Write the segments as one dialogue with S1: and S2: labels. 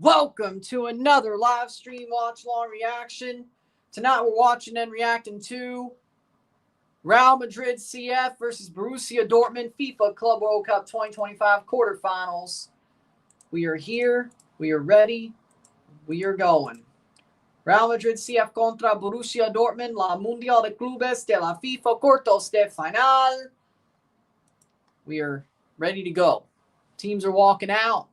S1: Welcome to another live stream watch-along reaction. Tonight we're watching and reacting to Real Madrid CF versus Borussia Dortmund FIFA Club World Cup 2025 quarterfinals. We are here. We are ready. We are going. Real Madrid CF contra Borussia Dortmund, la Mundial de Clubes de la FIFA Cuartos de Final. We are ready to go. Teams are walking out.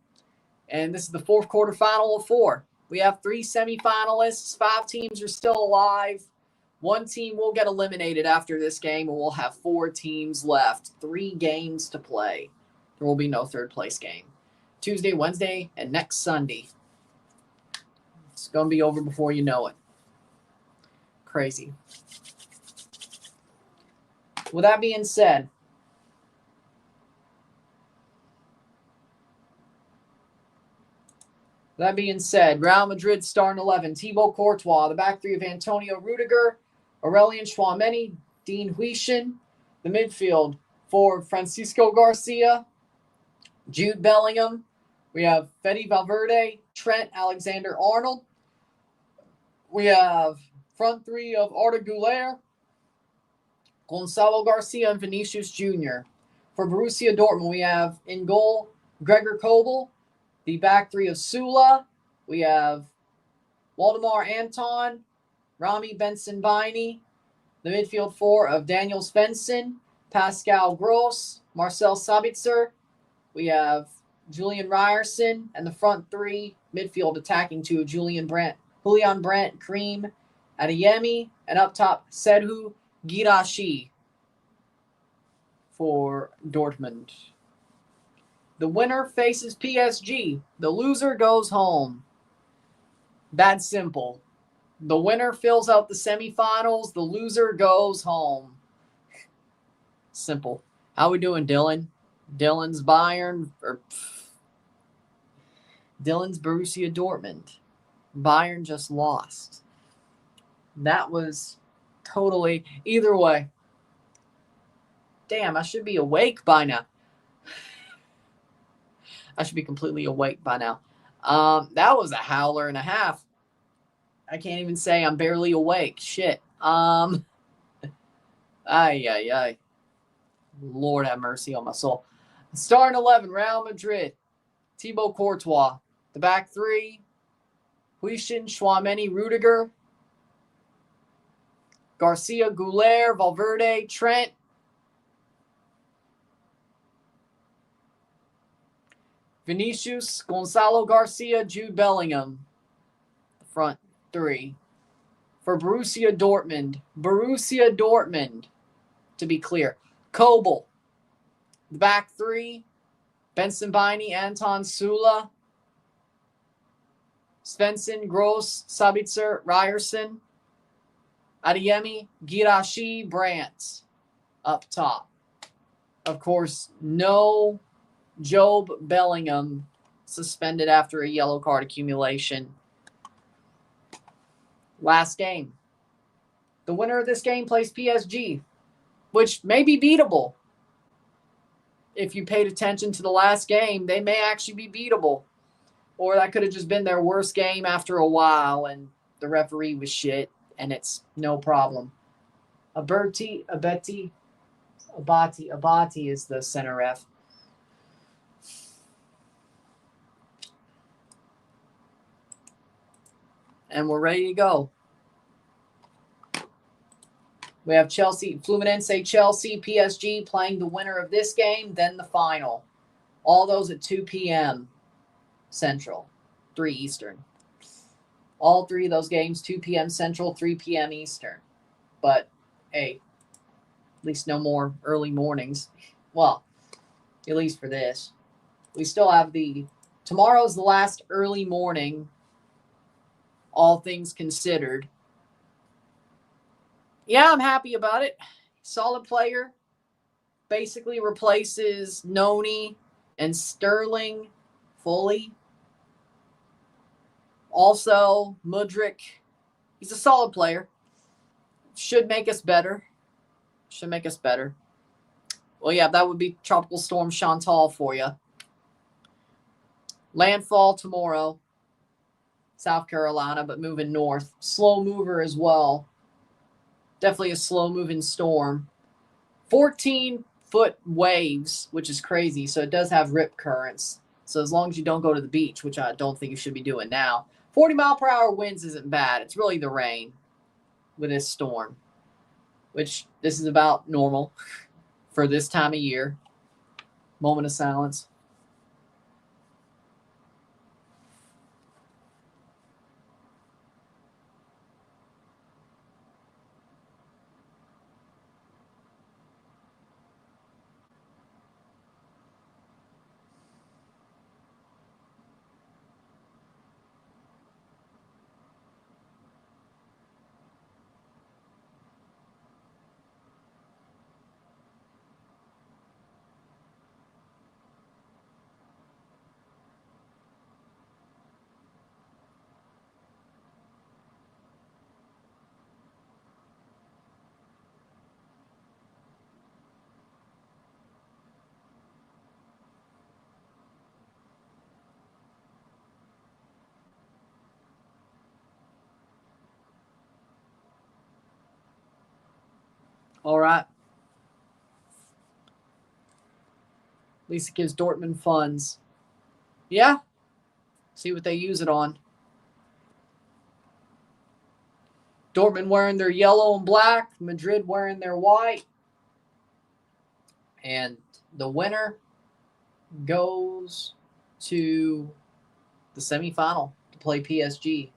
S1: And this is the fourth quarterfinal of 4. We have 3 semifinalists. 5 teams are still alive. 1 team will get eliminated after this game, and we'll have 4 teams left. 3 games to play. There will be no third place game. Tuesday, Wednesday, and next Sunday. It's going to be over before you know it. Crazy. With that being said, Real Madrid starting 11. Thibaut Courtois. The back 3 of Antonio Rudiger, Aurelien Tchouameni, Dean Huijsen. The midfield for Francisco Garcia, Jude Bellingham. We have Fede Valverde, Trent Alexander-Arnold. We have front 3 of Arda Güler, Gonzalo Garcia, and Vinicius Jr. For Borussia Dortmund, we have in goal Gregor Kobel. The back 3 of Sula. We have Waldemar Anton, Rami Benson-Bini. The midfield 4 of Daniel Svensson, Pascal Gross, Marcel Sabitzer. We have Julian Ryerson. And the front 3 midfield attacking 2 of Julian Brandt, Karim Adeyemi. And up top, Serhou Guirassy for Dortmund. The winner faces PSG. The loser goes home. That's simple. The winner fills out the semifinals. The loser goes home. Simple. How we doing, Dylan? Dylan's Bayern. Dylan's Borussia Dortmund. Bayern just lost. That was totally... Either way. Damn, I should be awake by now. I should be completely awake by now. That was a howler and a half. I can't even say I'm barely awake. Shit. Ay. Lord have mercy on my soul. Starting 11, Real Madrid. Thibaut Courtois. The back 3, Huijsen, Tchouameni, Rudiger, Garcia, Güler, Valverde, Trent, Vinicius, Gonzalo Garcia, Jude Bellingham. The front 3. For Borussia Dortmund, to be clear. Kobel. The back 3, Benson-Bini, Anton Sula, Svensson, Gross, Sabitzer, Ryerson, Adeyemi, Guirassy, Brandt. Up top. Of course, no Job Bellingham, suspended after a yellow card accumulation. Last game. The winner of this game plays PSG, which may be beatable. If you paid attention to the last game, they may actually be beatable. Or that could have just been their worst game after a while and the referee was shit and it's no problem. Abati is the center ref. And we're ready to go. We have Fluminense, Chelsea, PSG playing the winner of this game, then the final. All those at 2 p.m. Central, 3 Eastern. All 3 of those games, 2 p.m. Central, 3 p.m. Eastern. But, hey, at least no more early mornings. Well, at least for this. We still have tomorrow's the last early morning, all things considered. Yeah, I'm happy about it. Solid player. Basically replaces Noni and Sterling fully. Also, Mudryk. He's a solid player. Should make us better. Well, yeah, that would be Tropical Storm Chantal for you. Landfall tomorrow. South Carolina, but moving north. Slow mover as well. Definitely a slow-moving storm. 14-foot waves, which is crazy. So it does have rip currents. So as long as you don't go to the beach, which I don't think you should be doing now. 40-mile-per-hour winds isn't bad. It's really the rain with this storm, which this is about normal for this time of year. Moment of silence. All right. At least it gives Dortmund funds. Yeah. See what they use it on. Dortmund wearing their yellow and black. Madrid wearing their white. And the winner goes to the semifinal to play PSG.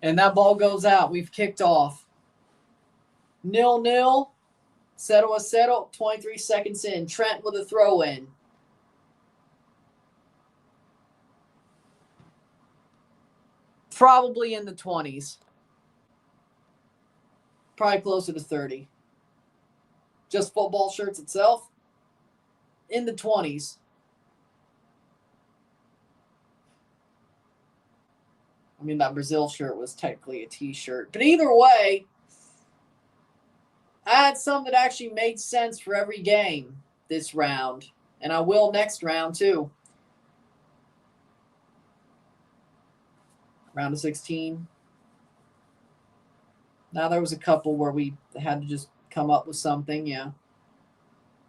S1: And that ball goes out. We've kicked off. 0-0. Zeroh, 23 seconds in. Trent with a throw in. Probably in the 20s. Probably closer to 30. Just football shirts itself. In the 20s. I mean, that Brazil shirt was technically a t-shirt. But either way, I had some that actually made sense for every game this round. And I will next round, too. Round of 16. Now, there was a couple where we had to just come up with something, yeah.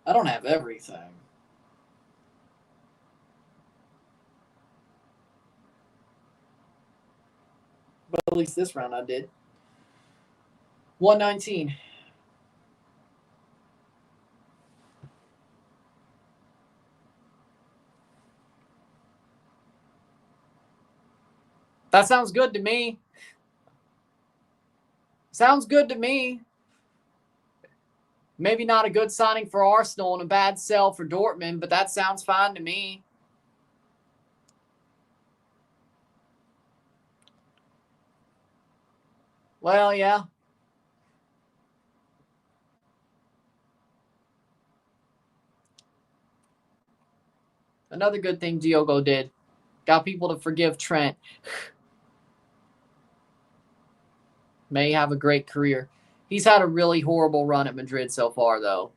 S1: I don't have everything. But at least this round I did. 119. That sounds good to me. Sounds good to me. Maybe not a good signing for Arsenal and a bad sell for Dortmund, but that sounds fine to me. Well, yeah. Another good thing Diogo did. Got people to forgive Trent. May have a great career. He's had a really horrible run at Madrid so far, though.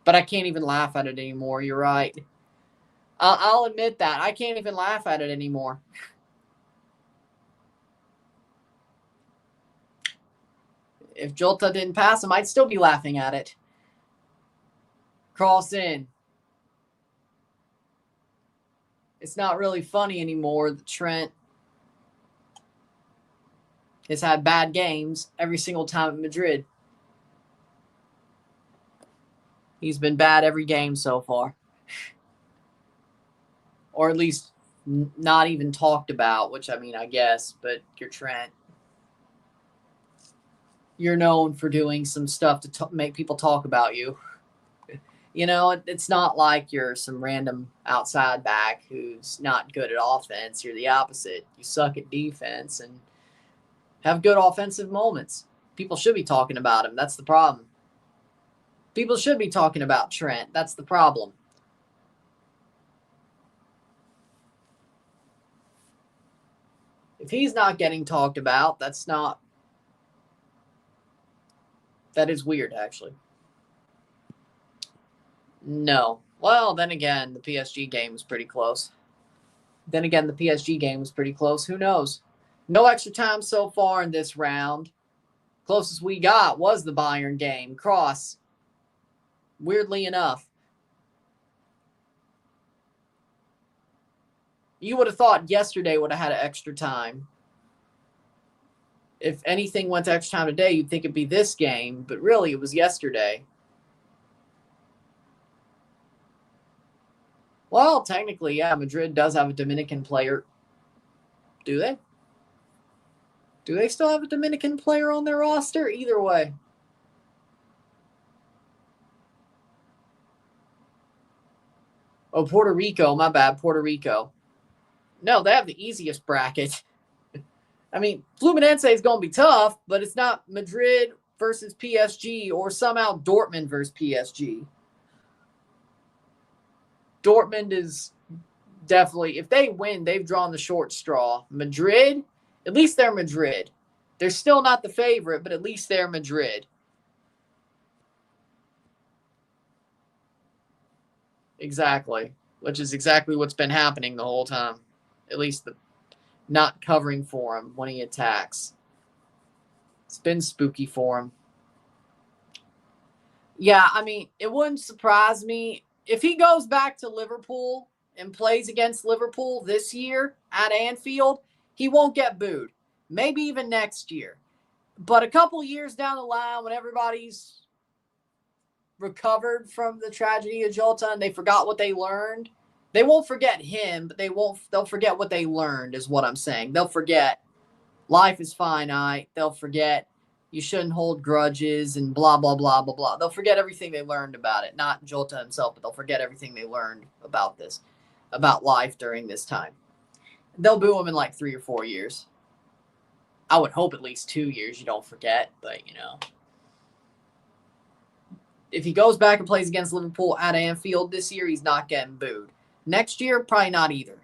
S1: But I can't even laugh at it anymore. You're right. I'll admit that. I can't even laugh at it anymore. If Jota didn't pass him, I'd still be laughing at it. Cross in. It's not really funny anymore that Trent has had bad games every single time at Madrid. He's been bad every game so far. or at least not even talked about, which, I mean, I guess, but you're Trent. You're known for doing some stuff to make people talk about you. You know, it's not like you're some random outside back who's not good at offense. You're the opposite. You suck at defense and have good offensive moments. People should be talking about him. That's the problem. People should be talking about Trent. That's the problem. If he's not getting talked about, that is weird, actually. No. Well, then again, the PSG game was pretty close. Who knows? No extra time so far in this round. Closest we got was the Bayern game. Cross. Weirdly enough. You would have thought yesterday would have had an extra time. If anything went to extra time today, you'd think it'd be this game, but really it was yesterday. Well, technically, yeah, Madrid does have a Dominican player. Do they? Do they still have a Dominican player on their roster? Either way. Oh, Puerto Rico. My bad, Puerto Rico. No, they have the easiest bracket. I mean, Fluminense is going to be tough, but it's not Madrid versus PSG or somehow Dortmund versus PSG. Dortmund is definitely, if they win, they've drawn the short straw. Madrid, at least they're Madrid. They're still not the favorite, but at least they're Madrid. Exactly, which is exactly what's been happening the whole time. At least not covering for him when he attacks. It's been spooky for him. Yeah, I mean, it wouldn't surprise me if he goes back to Liverpool and plays against Liverpool this year at Anfield. He won't get booed. Maybe even next year. But a couple years down the line, when everybody's recovered from the tragedy of Jota and they forgot what they learned, they won't forget him, but they'll forget what they learned, is what I'm saying. They'll forget life is finite. They'll forget you shouldn't hold grudges and blah, blah, blah, blah, blah. They'll forget everything they learned about it. Not Jota himself, but they'll forget everything they learned about this, about life during this time. They'll boo him in like 3 or 4 years. I would hope at least 2 years you don't forget, but, you know. If he goes back and plays against Liverpool at Anfield this year, he's not getting booed. Next year, probably not either.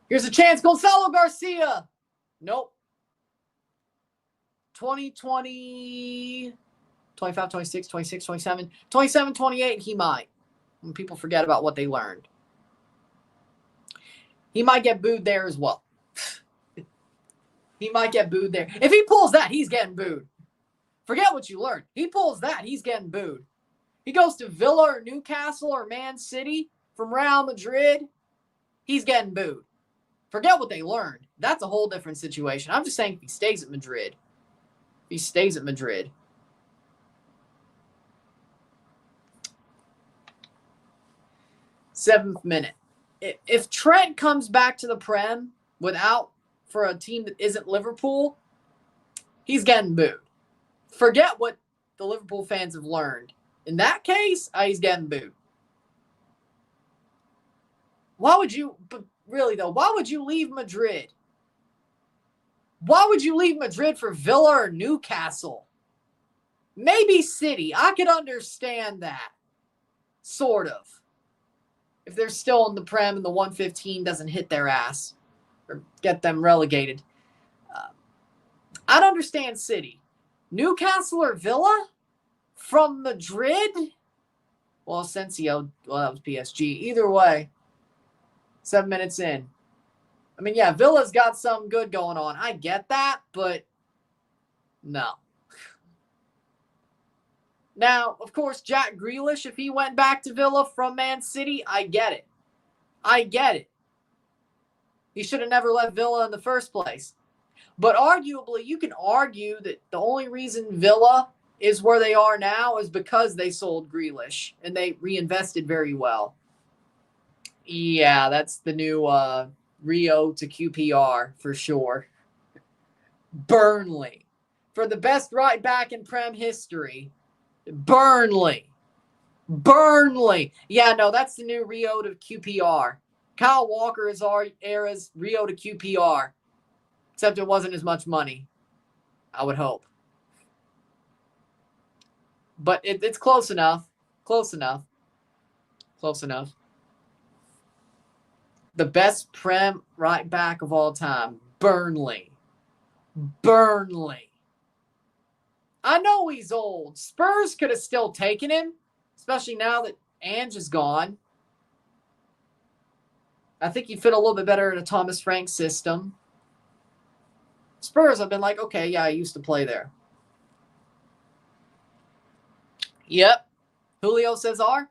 S1: Here's a chance. Gonzalo Garcia. Nope. 2020, 25, 26, 26, 27, 27, 28, he might. When people forget about what they learned. He might get booed there as well. He might get booed there. If he pulls that, he's getting booed. Forget what you learned. He pulls that, he's getting booed. He goes to Villa or Newcastle or Man City from Real Madrid, he's getting booed. Forget what they learned. That's a whole different situation. I'm just saying if he stays at Madrid. If he stays at Madrid. Seventh minute. If Trent comes back to the Prem for a team that isn't Liverpool, he's getting booed. Forget what the Liverpool fans have learned. In that case, he's getting booed. Why would you leave Madrid? Why would you leave Madrid for Villa or Newcastle? Maybe City. I could understand that. Sort of. If they're still in the Prem and the 115 doesn't hit their ass or get them relegated. I'd understand City. Newcastle or Villa? From Madrid? Well, Asensio, that was PSG. Either way, 7 minutes in. I mean, yeah, Villa's got something good going on. I get that, but no. Now, of course, Jack Grealish, if he went back to Villa from Man City, I get it. He should have never left Villa in the first place. But arguably, you can argue that the only reason Villa is where they are now is because they sold Grealish and they reinvested very well. Yeah, that's the new Rio to QPR for sure. Burnley. For the best right back in Prem history. Burnley. Yeah, no, that's the new Rio to QPR. Kyle Walker is our era's Rio to QPR. Except it wasn't as much money, I would hope. But it's close enough. Close enough. The best Prem right back of all time. Burnley. I know he's old. Spurs could have still taken him, especially now that Ange is gone. I think he fit a little bit better in a Thomas Frank system. Spurs have been like, okay, yeah, I used to play there. Yep. Julio Cesar.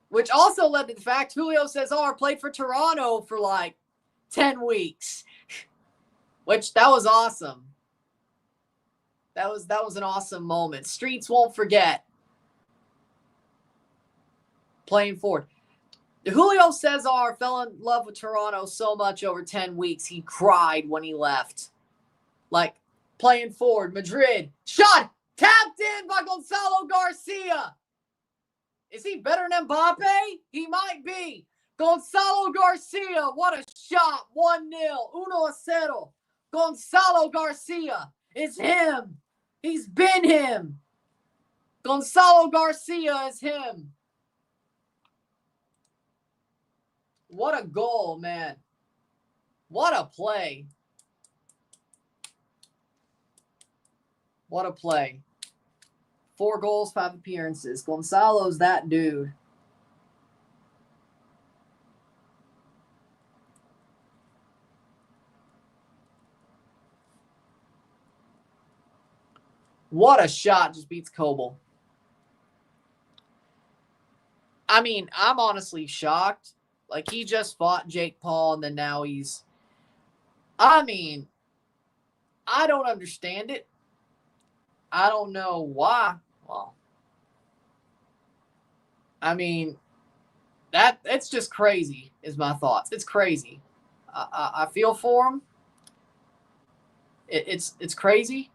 S1: Which also led to the fact Julio Cesar played for Toronto for like 10 weeks. Which, that was awesome. That was an awesome moment. Streets won't forget. Playing forward. Julio Cesar fell in love with Toronto so much over 10 weeks, he cried when he left. Like, playing forward. Madrid. Shot! Tapped in by Gonzalo Garcia. Is he better than Mbappe? He might be. Gonzalo Garcia. What a shot. 1-0. 1-0. Gonzalo Garcia. It's him. He's been him. Gonzalo Garcia is him. What a goal, man. What a play. What a play. 4 goals, 5 appearances. Gonzalo's that dude. What a shot. Just beats Coble. I mean, I'm honestly shocked. Like, he just fought Jake Paul, and then now he's... I mean, I don't understand it. I don't know why. Well, I mean, it's just crazy, is my thoughts. It's crazy. I feel for him. It's crazy.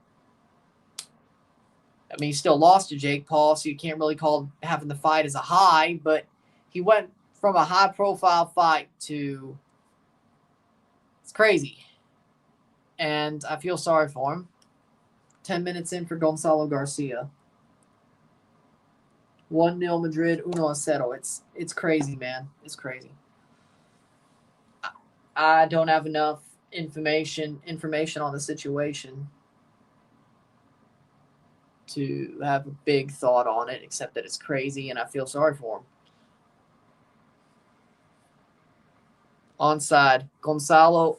S1: I mean, he still lost to Jake Paul, so you can't really call having the fight as a high, but he went from a high-profile fight to... It's crazy. And I feel sorry for him. 10 minutes in for Gonzalo Garcia. 1-0 Madrid, 1-0. It's crazy, man. It's crazy. I don't have enough information on the situation to have a big thought on it, except that it's crazy and I feel sorry for him. Onside. Gonzalo,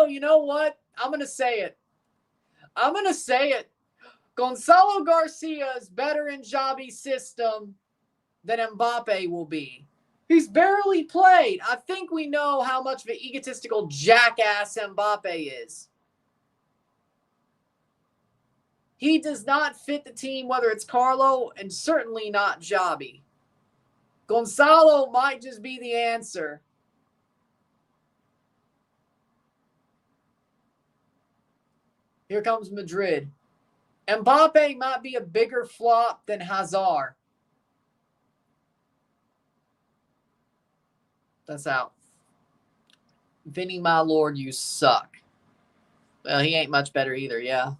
S1: you know what? I'm going to say it. Gonzalo Garcia is better in Xabi's system than Mbappe will be. He's barely played. I think we know how much of an egotistical jackass Mbappe is. He does not fit the team, whether it's Carlo and certainly not Xabi. Gonzalo might just be the answer. Here comes Madrid. Mbappe might be a bigger flop than Hazard. That's out. Vinny, my lord, you suck. Well, he ain't much better either, yeah.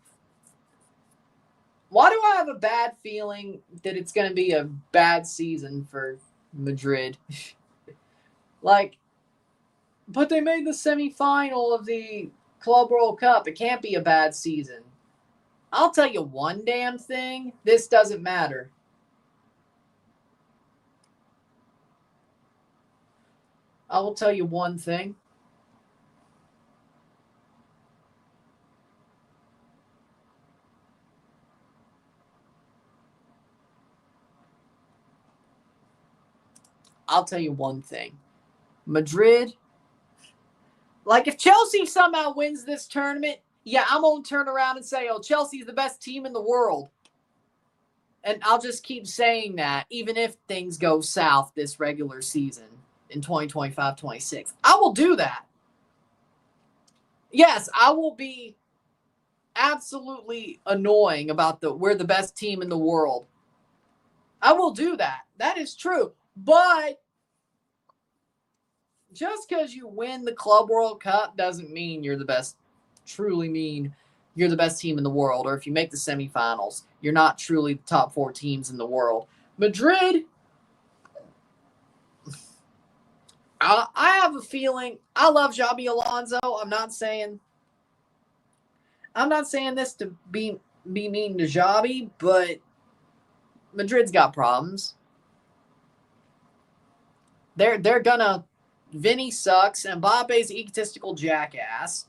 S1: Why do I have a bad feeling that it's going to be a bad season for Madrid? Like, but they made the semifinal of the Club World Cup. It can't be a bad season. I'll tell you one damn thing. This doesn't matter. I will tell you one thing. I'll tell you one thing. Madrid, like if Chelsea somehow wins this tournament, yeah, I'm going to turn around and say, oh, Chelsea's the best team in the world. And I'll just keep saying that, even if things go south this regular season in 2025-26. I will do that. Yes, I will be absolutely annoying about we're the best team in the world. I will do that. That is true. But just because you win the Club World Cup doesn't mean you're the best, truly mean you're the best team in the world. Or if you make the semifinals, you're not truly the top 4 teams in the world. Madrid, I have a feeling. I love Xabi Alonso. I'm not saying this to be mean to Xabi, but Madrid's got problems. They're gonna. Vinny sucks. Mbappe's egotistical jackass.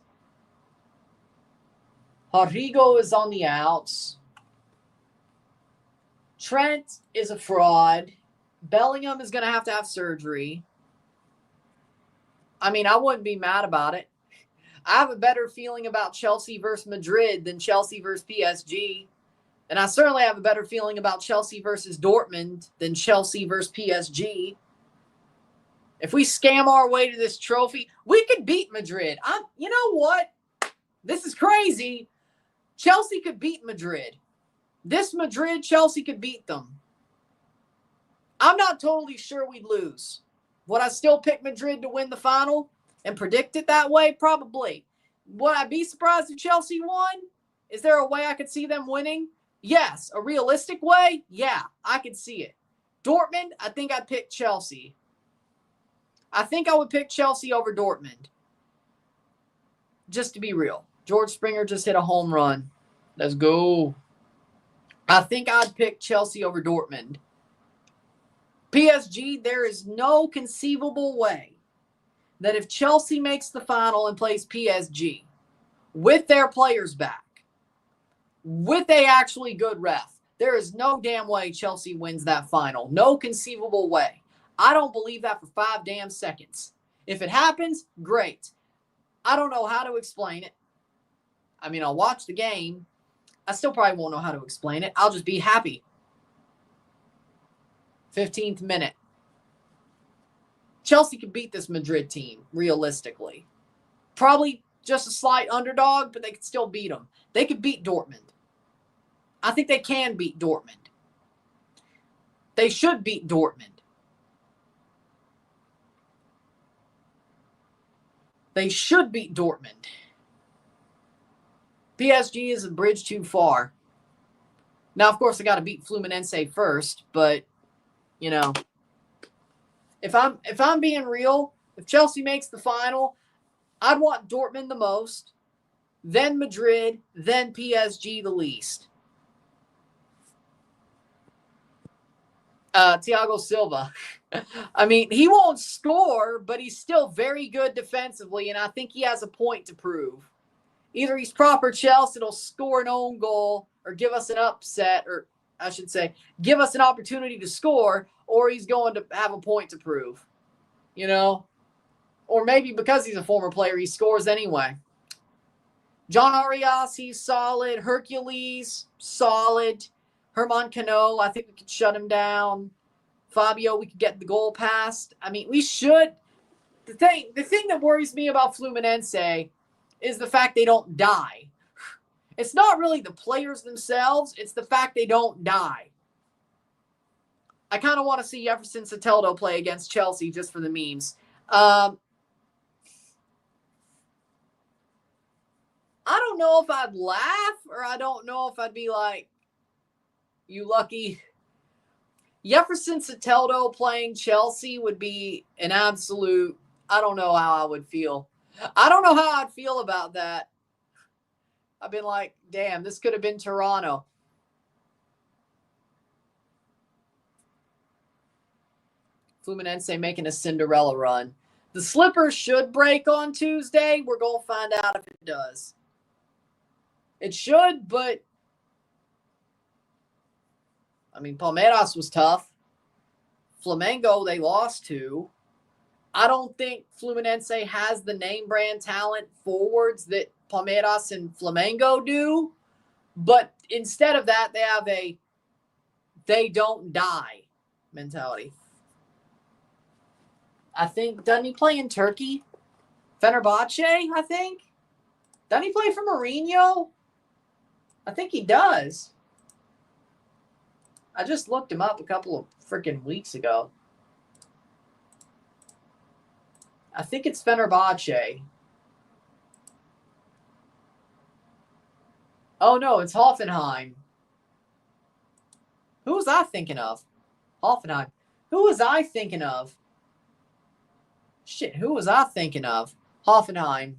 S1: Rodrigo is on the outs. Trent is a fraud. Bellingham is going to have surgery. I mean, I wouldn't be mad about it. I have a better feeling about Chelsea versus Madrid than Chelsea versus PSG. And I certainly have a better feeling about Chelsea versus Dortmund than Chelsea versus PSG. If we scam our way to this trophy, we could beat Madrid. You know what? This is crazy. Chelsea could beat Madrid. This Madrid, Chelsea could beat them. I'm not totally sure we'd lose. Would I still pick Madrid to win the final and predict it that way? Probably. Would I be surprised if Chelsea won? Is there a way I could see them winning? Yes. A realistic way? Yeah, I could see it. Dortmund, I think I'd pick Chelsea. I think I would pick Chelsea over Dortmund. Just to be real. George Springer just hit a home run. Let's go. I think I'd pick Chelsea over Dortmund. PSG, there is no conceivable way that if Chelsea makes the final and plays PSG with their players back, with a actually good ref, there is no damn way Chelsea wins that final. No conceivable way. I don't believe that for 5 damn seconds. If it happens, great. I don't know how to explain it. I mean, I'll watch the game. I still probably won't know how to explain it. I'll just be happy. 15th minute. Chelsea could beat this Madrid team, realistically. Probably just a slight underdog, but they could still beat them. They could beat Dortmund. I think they can beat Dortmund. They should beat Dortmund. They should beat Dortmund. PSG is a bridge too far. Now, of course, I got to beat Fluminense first, but, you know, if I'm being real, if Chelsea makes the final, I'd want Dortmund the most, then Madrid, then PSG the least. Thiago Silva. I mean, he won't score, but he's still very good defensively, and I think he has a point to prove. Either he's proper Chelsea, it'll score an own goal or give us an upset, or I should say, give us an opportunity to score, or he's going to have a point to prove, you know? Or maybe because he's a former player, he scores anyway. John Arias, he's solid. Hercules, solid. Herman Cano, I think we could shut him down. Fabio, we could get the goal past. I mean, we should. The thing that worries me about Fluminense is the fact they don't die. It's not really the players themselves. It's the fact they don't die. I kind of want to see Jefferson Soteldo play against Chelsea just for the memes. I don't know if I'd laugh or I don't know if I'd be like, you lucky. Jefferson Soteldo playing Chelsea would be an absolute, I don't know how I would feel. I don't know how I'd feel about that. I've been like, damn, this could have been Toronto. Fluminense making a Cinderella run. The slipper should break on Tuesday. We're going to find out if it does. It should, but I mean, Palmeiras was tough. Flamengo, they lost to. I don't think Fluminense has the name brand talent forwards that Palmeiras and Flamengo do. But instead of that, they have a they don't die mentality. I think, doesn't he play in Turkey? Fenerbahce, I think? Doesn't he play for Mourinho? I think he does. I just looked him up a couple of freaking weeks ago. I think it's Fenerbahce. Oh, no, it's Hoffenheim. Who was I thinking of? Hoffenheim. Who was I thinking of? Shit, who was I thinking of? Hoffenheim.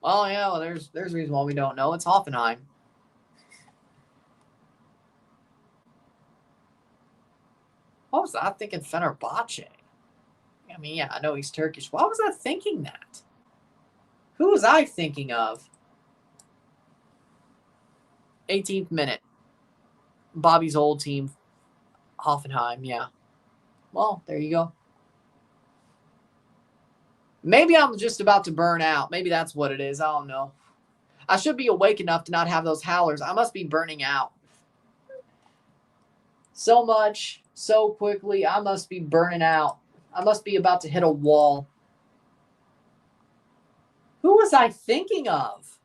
S1: Well, yeah, well, there's a reason why we don't know. It's Hoffenheim. What was I thinking? Fenerbahce. I mean, yeah, I know he's Turkish. Why was I thinking that? Who was I thinking of? 18th minute. Bobby's old team. Hoffenheim, yeah. Well, there you go. Maybe I'm just about to burn out. Maybe that's what it is. I don't know. I should be awake enough to not have those howlers. I must be burning out. So much, so quickly. I must be burning out. I must be about to hit a wall. Who was I thinking of?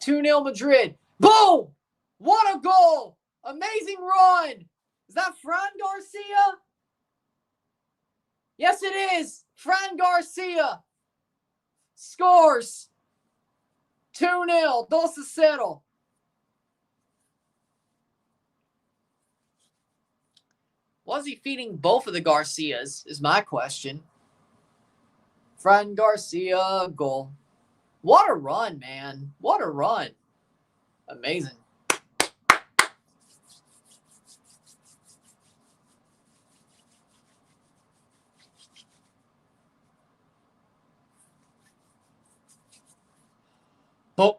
S1: 2-0 Madrid. Boom! What a goal! Amazing run! Is that Fran Garcia? Yes, it is. Fran Garcia scores 2-0. 2-0. Was he feeding both of the Garcias is my question. Fran Garcia goal. What a run, man. What a run. Amazing. Boom.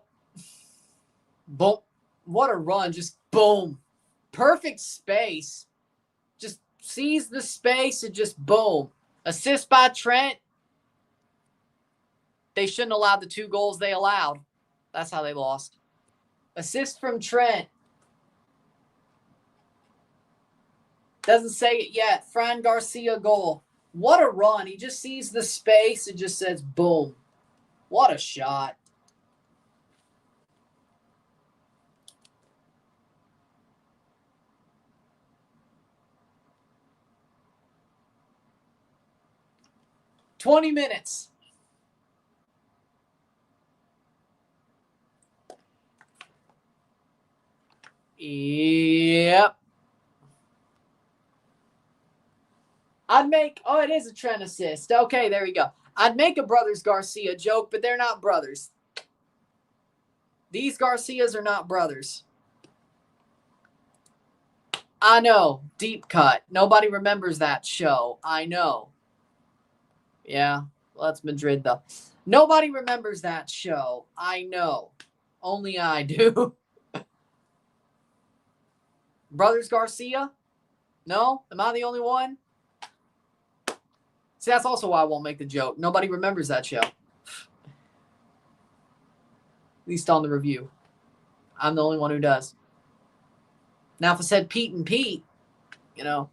S1: Boom. What a run. Just boom. Perfect space. Just sees the space and just boom. Assist by Trent. They shouldn't have allowed the 2 goals they allowed. That's how they lost. Assist from Trent. Doesn't say it yet. Fran Garcia goal. What a run. He just sees the space and just says boom. What a shot. $20 minutes. Yep. I'd make, oh, it is a Trent assist. Okay, there you go. I'd make a Brothers Garcia joke, but they're not brothers. These Garcias are not brothers. I know. Deep cut. Nobody remembers that show. I know. Yeah, well, that's Madrid, though. Nobody remembers that show. I know. Only I do. Brothers Garcia? No? Am I the only one? See, that's also why I won't make the joke. Nobody remembers that show. At least on the review. I'm the only one who does. Now, if I said Pete and Pete, you know,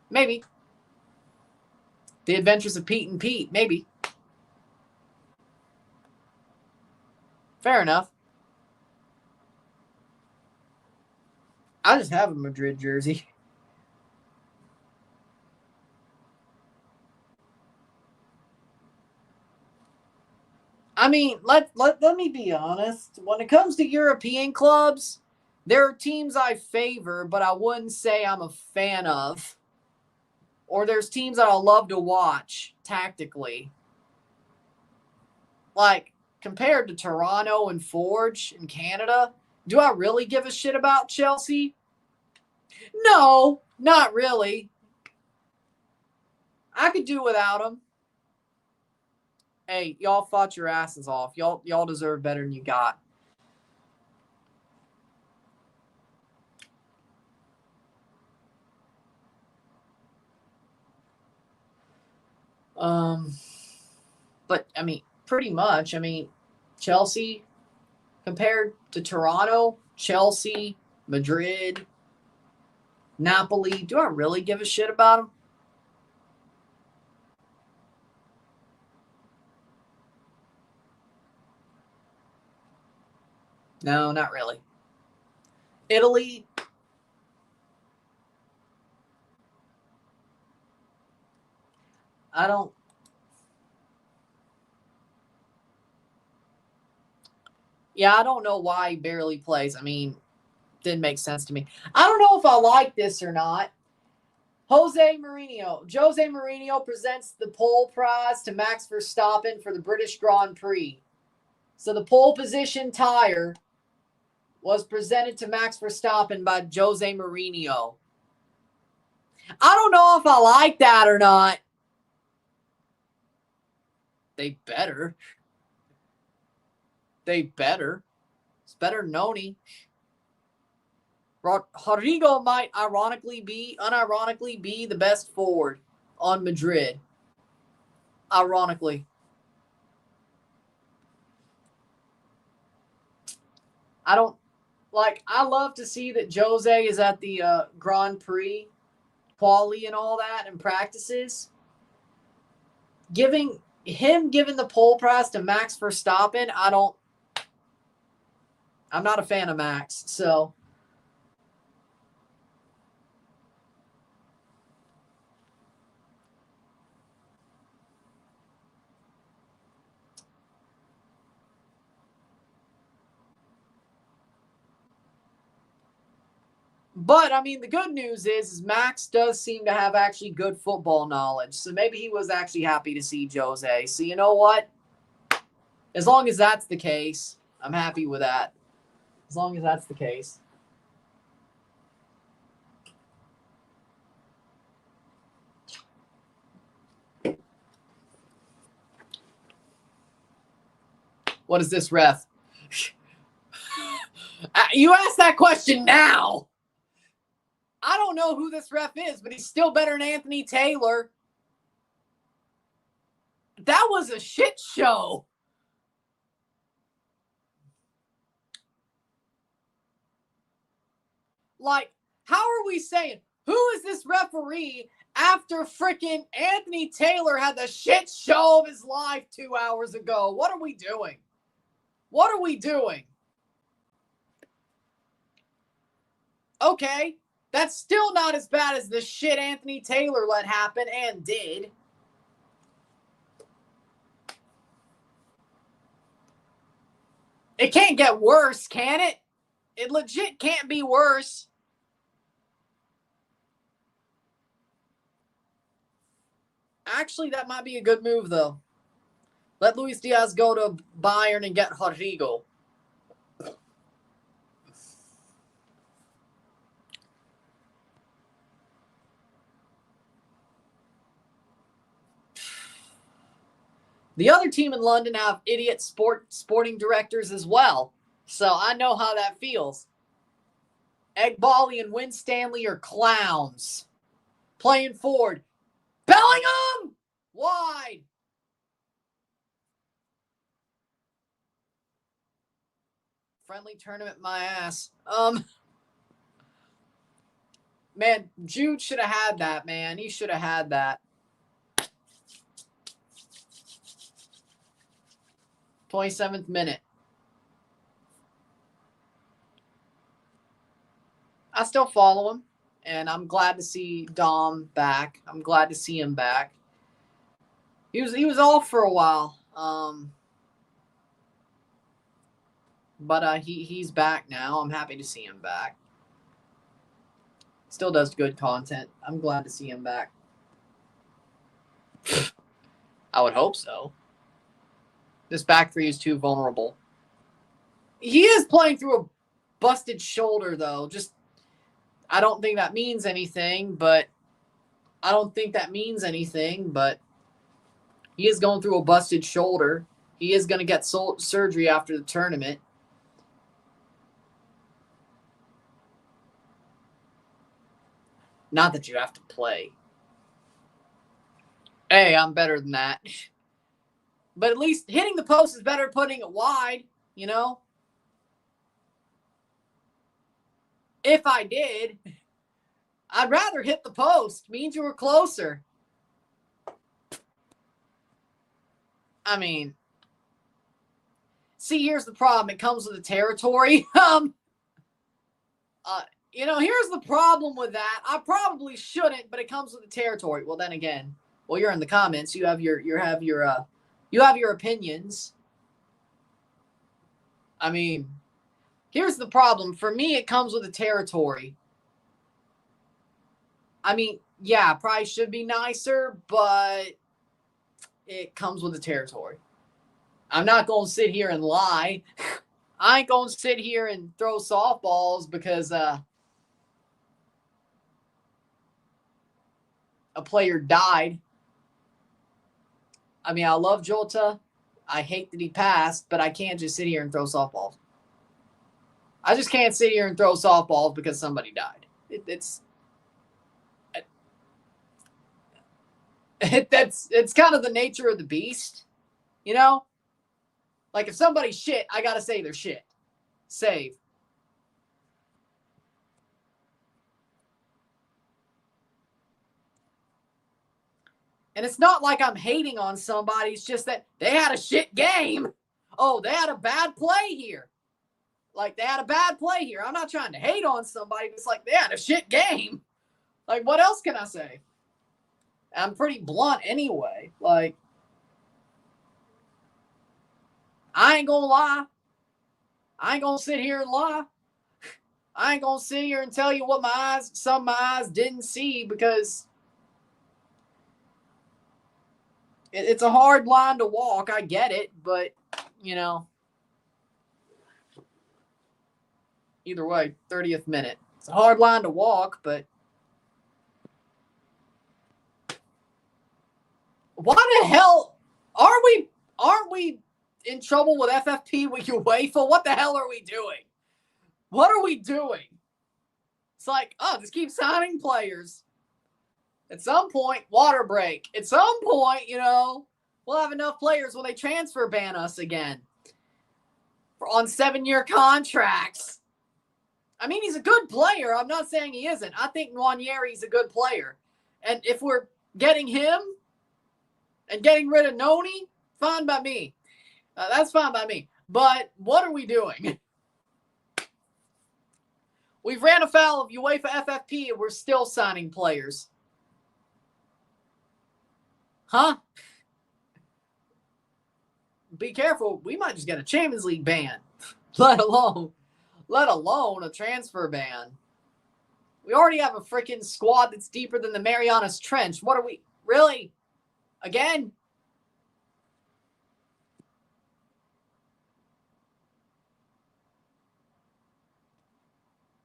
S1: maybe. The Adventures of Pete and Pete, maybe. Fair enough. I just have a Madrid jersey. I mean, let me be honest. When it comes to European clubs, there are teams I favor, but I wouldn't say I'm a fan of. Or there's teams that I love to watch tactically. Like, compared to Toronto and Forge in Canada, do I really give a shit about Chelsea? No, not really. I could do without them. Hey, y'all fought your asses off. Y'all deserve better than you got. But I mean, pretty much. I mean, Chelsea compared to Toronto, Chelsea, Madrid, Napoli. Do I really give a shit about them? No, not really. Italy. I don't. Yeah, I don't know why he barely plays. I mean, didn't make sense to me. I don't know if I like this or not. Jose Mourinho presents the pole prize to Max Verstappen for the British Grand Prix. So the pole position tire was presented to Max Verstappen by Jose Mourinho. I don't know if I like that or not. They better. It's better than Noni. Rodrigo might unironically be the best forward on Madrid. Ironically. I love to see that Jose is at the Grand Prix quali and all that and practices. Giving the pole prize to Max Verstappen, I'm not a fan of Max, so. But, I mean, the good news is Max does seem to have actually good football knowledge. So maybe he was actually happy to see Jose. So you know what? As long as that's the case, I'm happy with that. As long as that's the case. What is this, ref? You asked that question now. I don't know who this ref is, but he's still better than Anthony Taylor. That was a shit show. Like, how are we saying, who is this referee after freaking Anthony Taylor had the shit show of his life 2 hours ago? What are we doing? What are we doing? Okay, that's still not as bad as the shit Anthony Taylor let happen and did. It can't get worse, can it? It legit can't be worse. Actually, that might be a good move, though. Let Luis Diaz go to Bayern and get Rodrigo. The other team in London have idiot sporting directors as well. So I know how that feels. Egbali and Winstanley are clowns. Playing forward. Bellingham! Wide. Friendly tournament, my ass. Man, Jude should have had that, man. He should have had that. 27th minute. I still follow him, and I'm glad to see Dom back. I'm glad to see him back. He was off for a while, but he's back now. I'm happy to see him back. Still does good content. I'm glad to see him back. I would hope so. This back three is too vulnerable. He is playing through a busted shoulder, though. I don't think that means anything, but he is going through a busted shoulder. He is going to get surgery after the tournament. Not that you have to play. Hey, I'm better than that. But at least hitting the post is better than putting it wide, you know? If I did, I'd rather hit the post. Means you were closer. I mean, see, here's the problem. It comes with the territory. Here's the problem with that. I probably shouldn't, but it comes with the territory. Well, then again, you're in the comments. You have your opinions. I mean, here's the problem. For me, it comes with the territory. I mean, yeah, probably should be nicer, but it comes with the territory. I'm not going to sit here and lie. I ain't going to sit here and throw softballs because a player died. I mean, I love Jota. I hate that he passed, but I can't just sit here and throw softballs. I just can't sit here and throw softballs because somebody died. It's kind of the nature of the beast, you know? Like, if somebody's shit, I got to say they're shit. Save. And it's not like I'm hating on somebody. It's just that they had a shit game. Oh, they had a bad play here. Like, they had a bad play here. I'm not trying to hate on somebody. It's like, they had a shit game. Like, what else can I say? I'm pretty blunt anyway. Like, I ain't gonna lie. I ain't gonna sit here and lie. I ain't gonna sit here and tell you what some of my eyes didn't see, because it's a hard line to walk. I get it, but, either way, 30th minute. It's a hard line to walk, but why the hell aren't we in trouble with FFP with UEFA? What the hell are we doing? What are we doing? It's like, just keep signing players. At some point, water break. At some point, we'll have enough players when they transfer ban us again on 7-year contracts. I mean, he's a good player. I'm not saying he isn't. I think Nwaneri's a good player. And if we're getting him and getting rid of Noni, fine by me. That's fine by me. But what are we doing? We've ran afoul of UEFA FFP and we're still signing players. Huh? Be careful. We might just get a Champions League ban, let alone a transfer ban. We already have a freaking squad that's deeper than the Marianas Trench. What are we? Really? Again?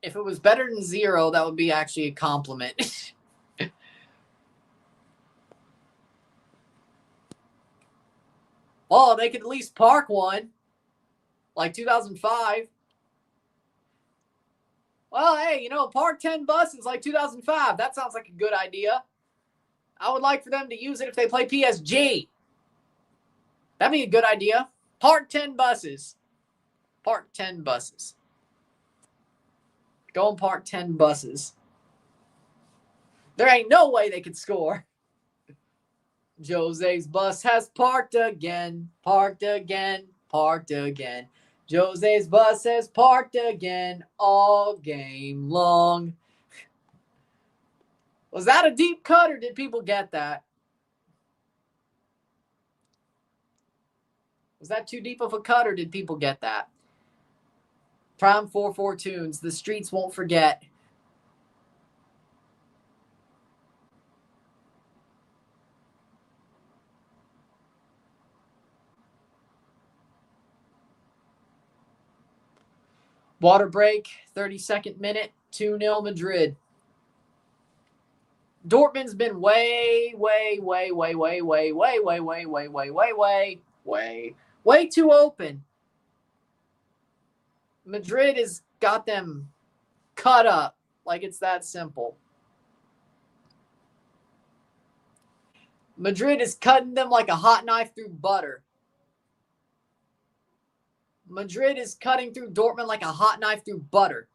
S1: If it was better than Zeroh, that would be actually a compliment. Well, they could at least park one, like 2005. Well, hey, park 10 buses like 2005. That sounds like a good idea. I would like for them to use it if they play PSG. That'd be a good idea. Park 10 buses. Park 10 buses. Go and park 10 buses. There ain't no way they could score. Jose's bus has parked again. Parked again. Parked again. Jose's bus has parked again all game long. Was that a deep cut or did people get that? Was that too deep of a cut or did people get that? Prime 4-4 tunes. The streets won't forget. Water break, 32nd minute, 2-0 Madrid. Dortmund's been way too open. Madrid has got them cut up like it's that simple. Madrid is cutting them like a hot knife through butter. Madrid is cutting through Dortmund like a hot knife through butter.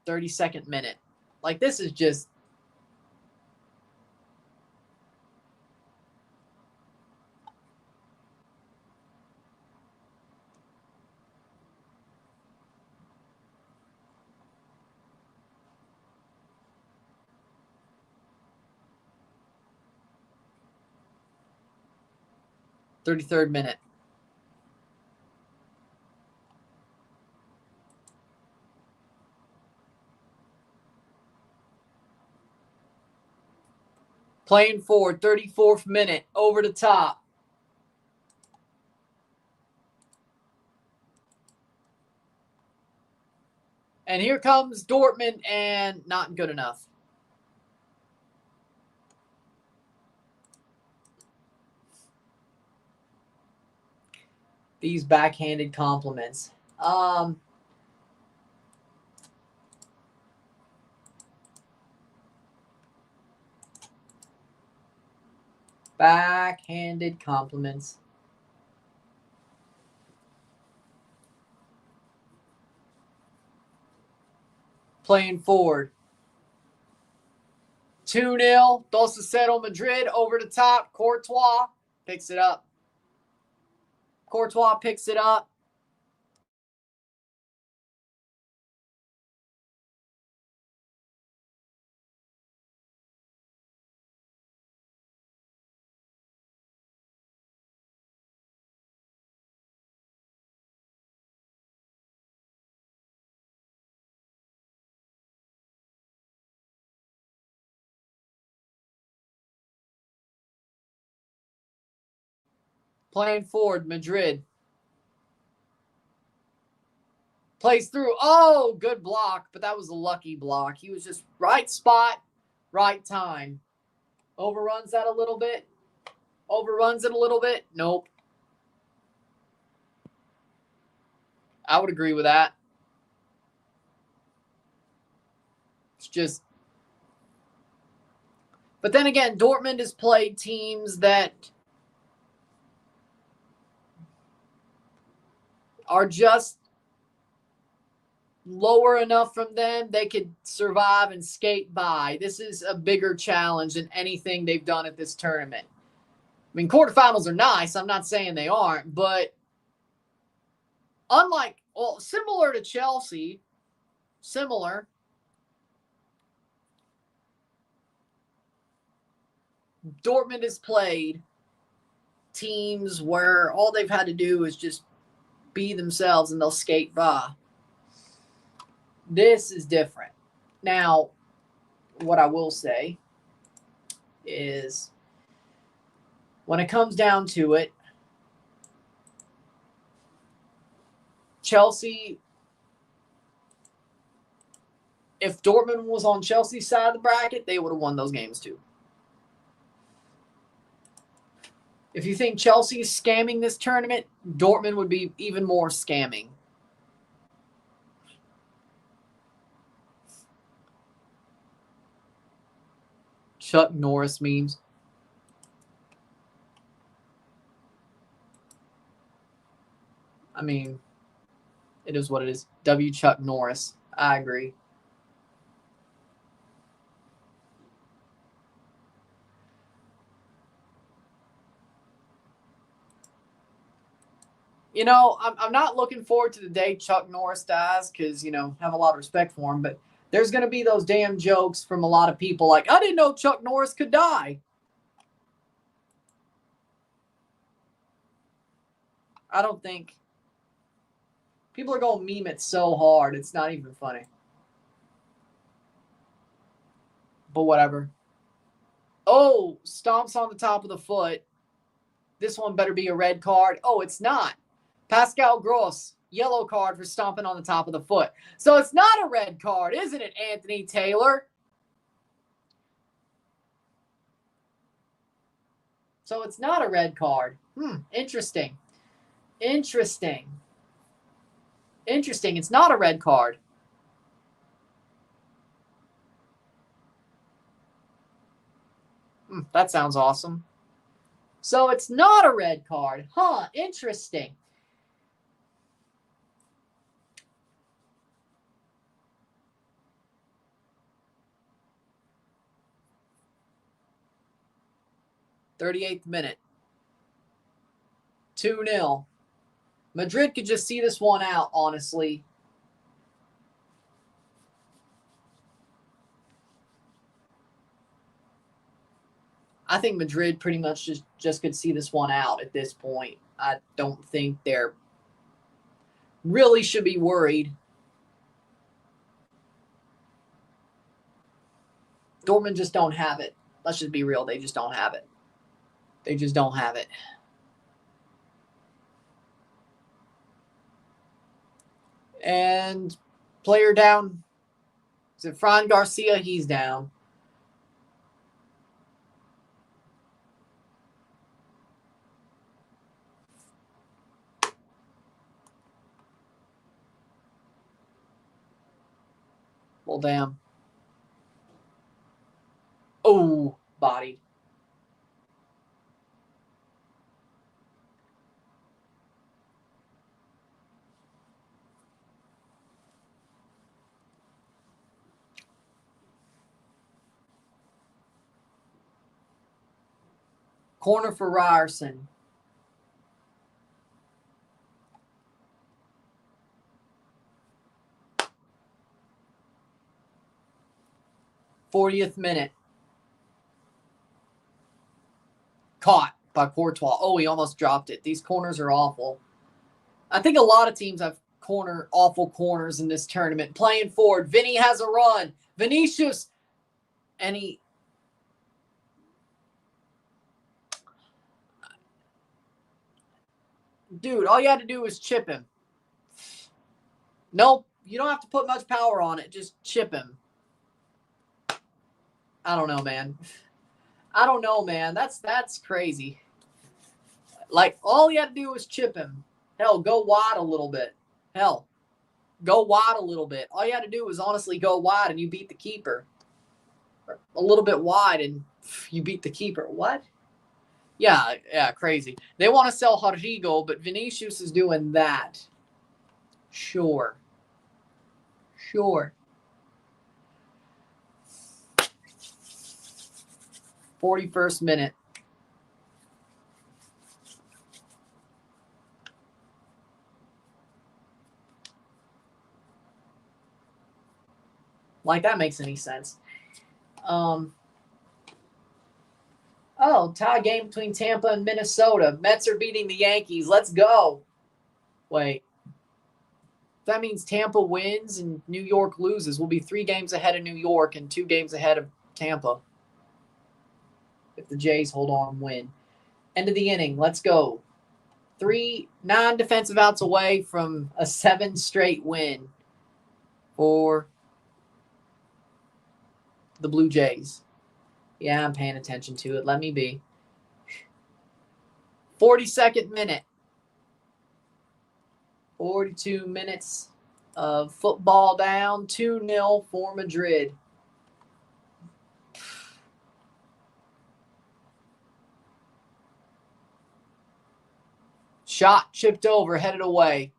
S1: .30-second minute. Like, this is just... .33rd minute. Playing forward, 34th minute, over the top. And here comes Dortmund, and not good enough. These backhanded compliments. Backhanded compliments. Playing forward. 2-0. 2-0 Madrid over the top. Courtois picks it up. Courtois picks it up. Playing forward, Madrid. Plays through. Oh, good block, but that was a lucky block. He was just right spot, right time. Overruns that a little bit. Overruns it a little bit. Nope. I would agree with that. It's just... But then again, Dortmund has played teams that are just lower enough from them, they could survive and skate by. This is a bigger challenge than anything they've done at this tournament. I mean, quarterfinals are nice. I'm not saying they aren't, but unlike, well, similar to Chelsea, Dortmund has played teams where all they've had to do is just be themselves and they'll skate by. This is different. Now, what I will say is when it comes down to it, Chelsea, if Dortmund was on Chelsea's side of the bracket, they would have won those games too. If you think Chelsea is scamming this tournament, Dortmund would be even more scamming. Chuck Norris memes. I mean, it is what it is. W. Chuck Norris. I agree. You know, I'm not looking forward to the day Chuck Norris dies because, you know, have a lot of respect for him. But there's going to be those damn jokes from a lot of people like, I didn't know Chuck Norris could die. I don't think. People are going to meme it so hard, it's not even funny. But whatever. Oh, stomps on the top of the foot. This one better be a red card. Oh, it's not. Pascal Gross, yellow card for stomping on the top of the foot. So it's not a red card, isn't it, Anthony Taylor? So it's not a red card. Interesting. Interesting. Interesting. It's not a red card. That sounds awesome. So it's not a red card. Huh, interesting. '38th minute. 2-0. Madrid could just see this one out, honestly. I think Madrid pretty much just could see this one out at this point. I don't think they're really should be worried. Dortmund just don't have it. Let's just be real. They just don't have it. They just don't have it. And player down. Is it Fran Garcia? He's down. Well, damn. Oh, bodied. Corner for Ryerson. '40th minute. Caught by Courtois. Oh, he almost dropped it. These corners are awful. I think a lot of teams have awful corners in this tournament. Playing forward. Vinny has a run. Vinicius. And he. Dude, all you had to do was chip him. Nope. You don't have to put much power on it. Just chip him. I don't know, man. I don't know, man. That's crazy. Like, all you had to do was chip him. Hell, go wide a little bit. Hell, go wide a little bit. All you had to do was honestly go wide and you beat the keeper. A little bit wide and you beat the keeper. What? Yeah, crazy. They want to sell Rodrigo, but Vinicius is doing that. Sure. 41st minute. Like, that makes any sense. Tie game between Tampa and Minnesota. Mets are beating the Yankees. Let's go. Wait. That means Tampa wins and New York loses. We'll be 3 games ahead of New York and 2 games ahead of Tampa. If the Jays hold on and win. End of the inning. Let's go. 9 defensive outs away from a 7 straight win for the Blue Jays. Yeah, I'm paying attention to it. Let me be. 42nd minute. 42 minutes of football down. 2-0 for Madrid. Shot chipped over, headed away.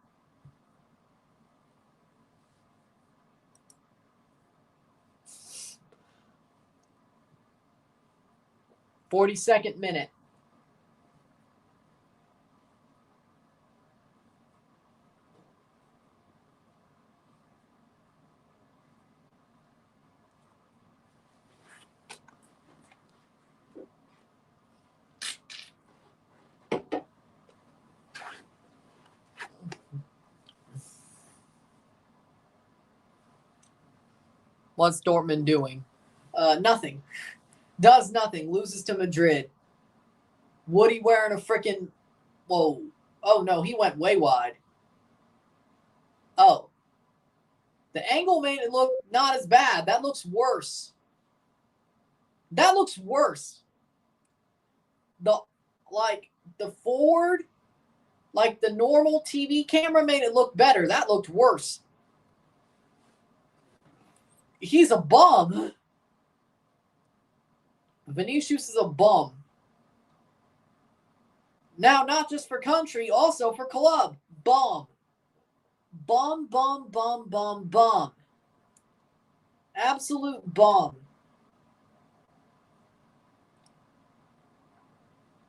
S1: '42nd minute. What's Dortmund doing? Nothing. Does nothing. Loses to Madrid. Woody wearing a freaking... Whoa. Oh, no. He went way wide. Oh. The angle made it look not as bad. That looks worse. That looks worse. The forward... Like, the normal TV camera made it look better. That looked worse. He's a bum. Vinicius is a bum. Now, not just for country, also for club. Bum. Bum, bum, bum, bum, bum. Absolute bum.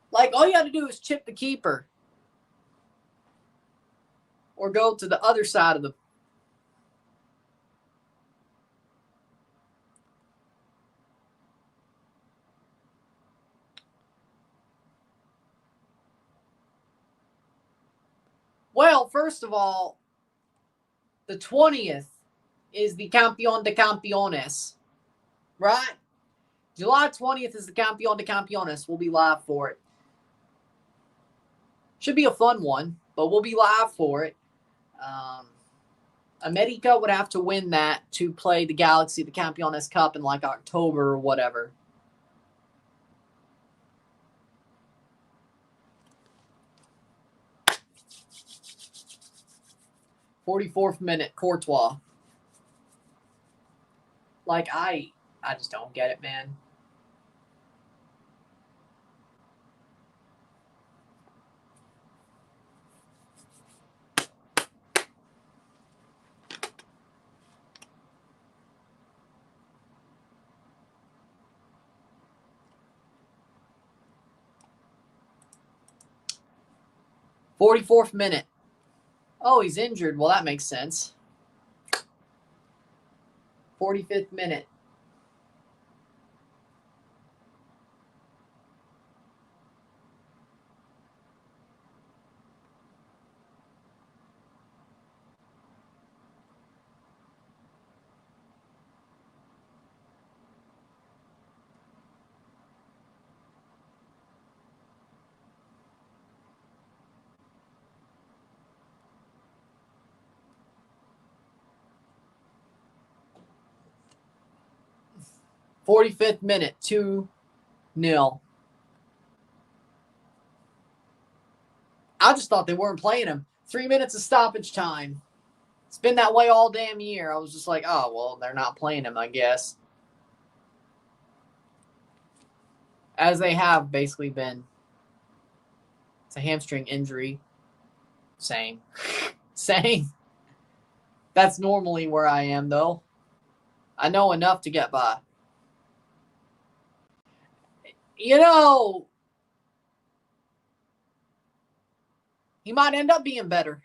S1: Like, all you got to do is chip the keeper. Or go to the other side of the... Well, first of all, the 20th is the Campeón de Campeones, right? July 20th is the Campeón de Campeones. We'll be live for it. Should be a fun one, but we'll be live for it. America would have to win that to play the Galaxy, the Campeones Cup in like October or whatever. "44th minute, Courtois." Like, I just don't get it, man. "44th minute. Oh, he's injured. Well, that makes sense. 45th minute. "45th minute, 2-0. I just thought they weren't playing him. 3 minutes of stoppage time. It's been that way all damn year. I was just like, oh, well, they're not playing him, I guess. As they have basically been. It's a hamstring injury. Same. Same. That's normally where I am, though. I know enough to get by. You know, he might end up being better.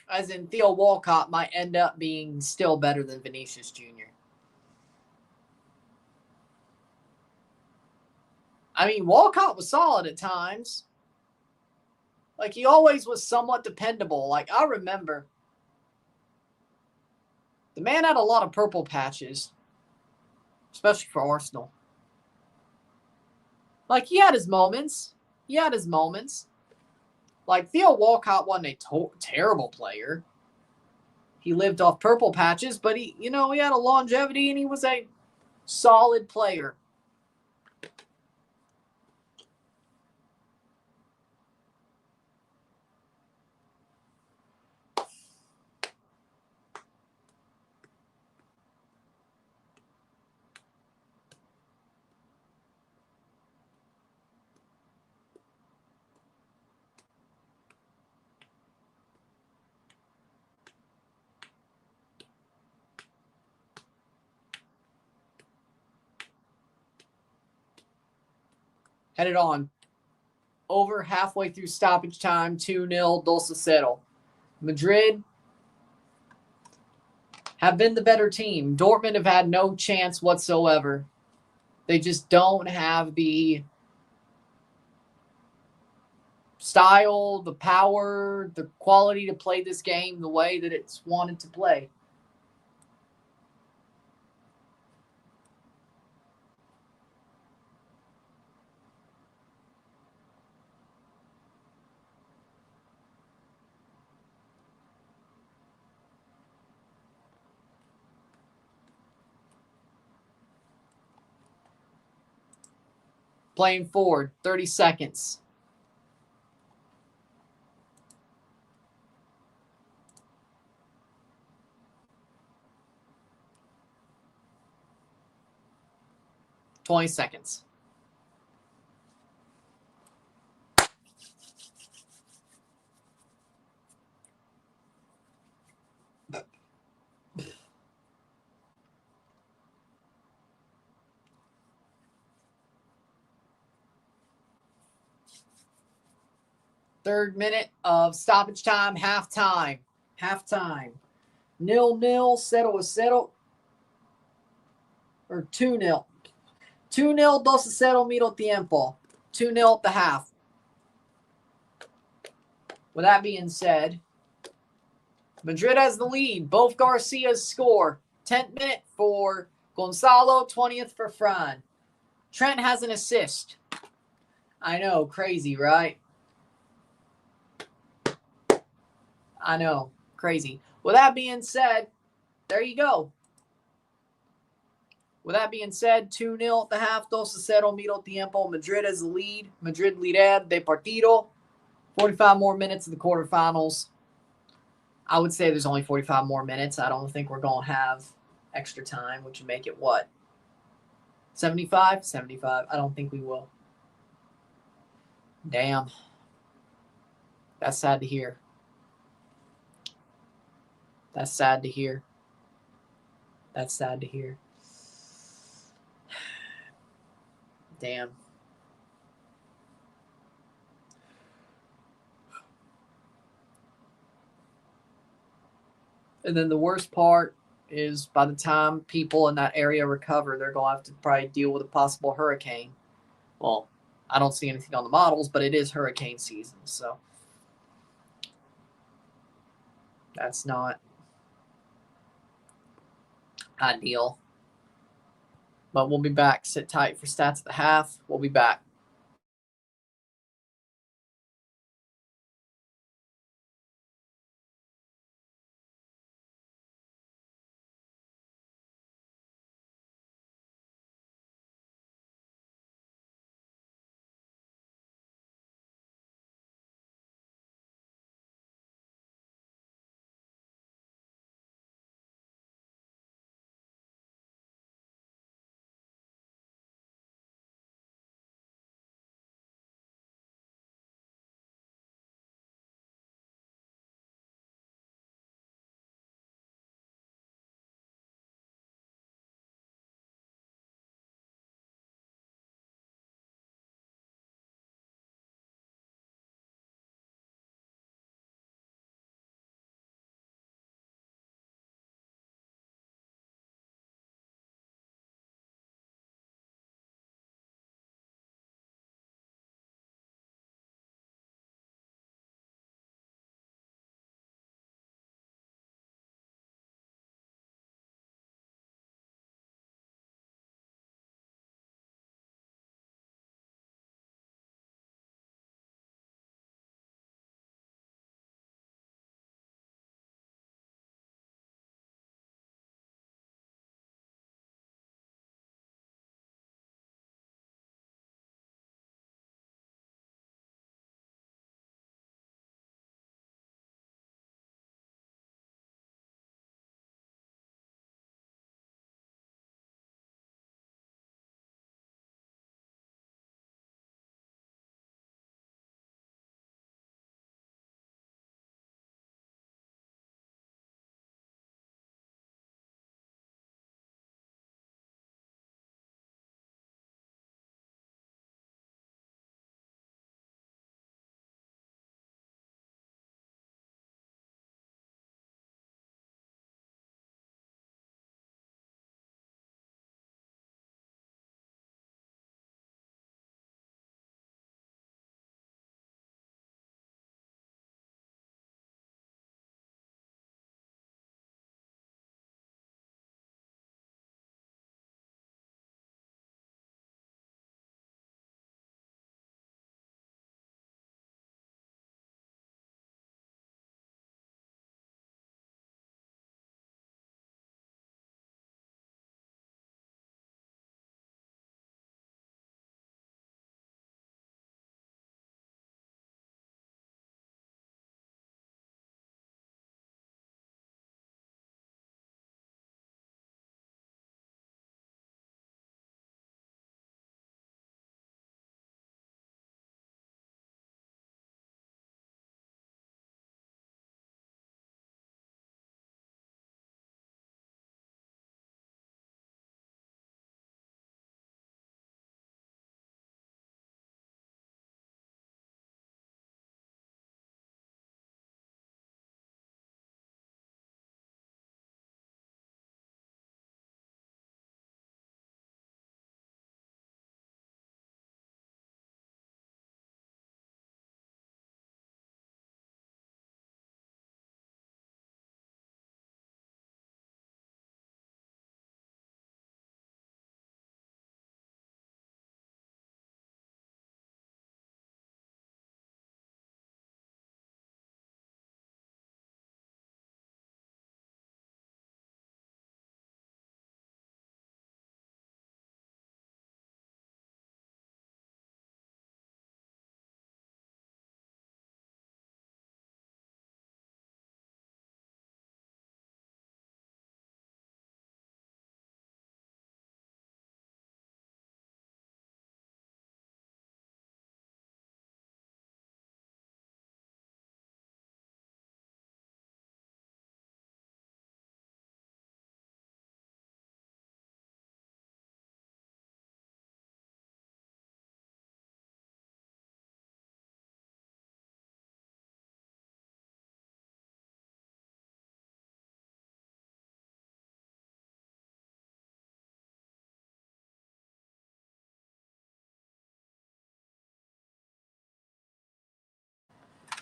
S1: As in, Theo Walcott might end up being still better than Vinicius Jr. I mean, Walcott was solid at times. Like, he always was somewhat dependable. Like, I remember the man had a lot of purple patches, especially for Arsenal. Like, he had his moments. Like, Theo Walcott wasn't a terrible player. He lived off purple patches, but he had a longevity and he was a solid player. Headed on. Over halfway through stoppage time, 2-0, 2-0. Madrid have been the better team. Dortmund have had no chance whatsoever. They just don't have the style, the power, the quality to play this game the way that it's wanted to play. Playing forward, 30 seconds. 20 seconds. Third minute of stoppage time, halftime. Halftime. 0-0, 0-0. Or 2-0. 2-0, 2-0, middle tiempo. 2-0 at the half. With that being said, Madrid has the lead. Both Garcias score. 10th minute for Gonzalo, 20th for Fran. Trent has an assist. I know, crazy, right? I know, crazy. With that being said, there you go. With that being said, 2-0 at the half, 2-0, middle tiempo. Madrid has the lead. Madrid líder de partido. 45 more minutes of the quarterfinals. I would say there's only 45 more minutes. I don't think we're going to have extra time, which would make it what? 75? 75. I don't think we will. Damn. That's sad to hear. That's sad to hear. That's sad to hear. Damn. And then the worst part is by the time people in that area recover, they're going to have to probably deal with a possible hurricane. Well, I don't see anything on the models, but it is hurricane season, so that's not ideal. But we'll be back. Sit tight for stats at the half. We'll be back.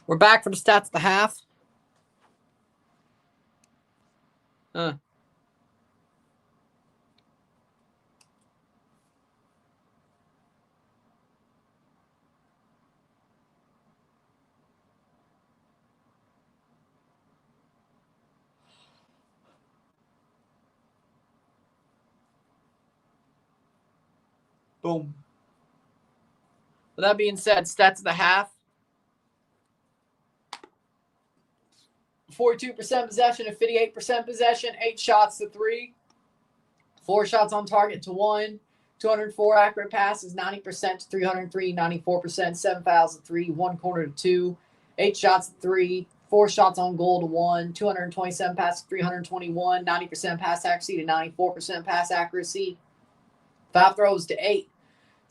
S1: We're back for the stats of the half. Boom. With that being said, stats of the half. 42% possession and 58% possession. 8 shots to 3. 4 shots on target to 1. 204 accurate passes, 90% to 303, 94%. 7 fouls to 3, 1 corner to 2. 8 shots to 3. 4 shots on goal to 1. 227 passes to 321. 90% pass accuracy to 94% pass accuracy. 5 throws to 8.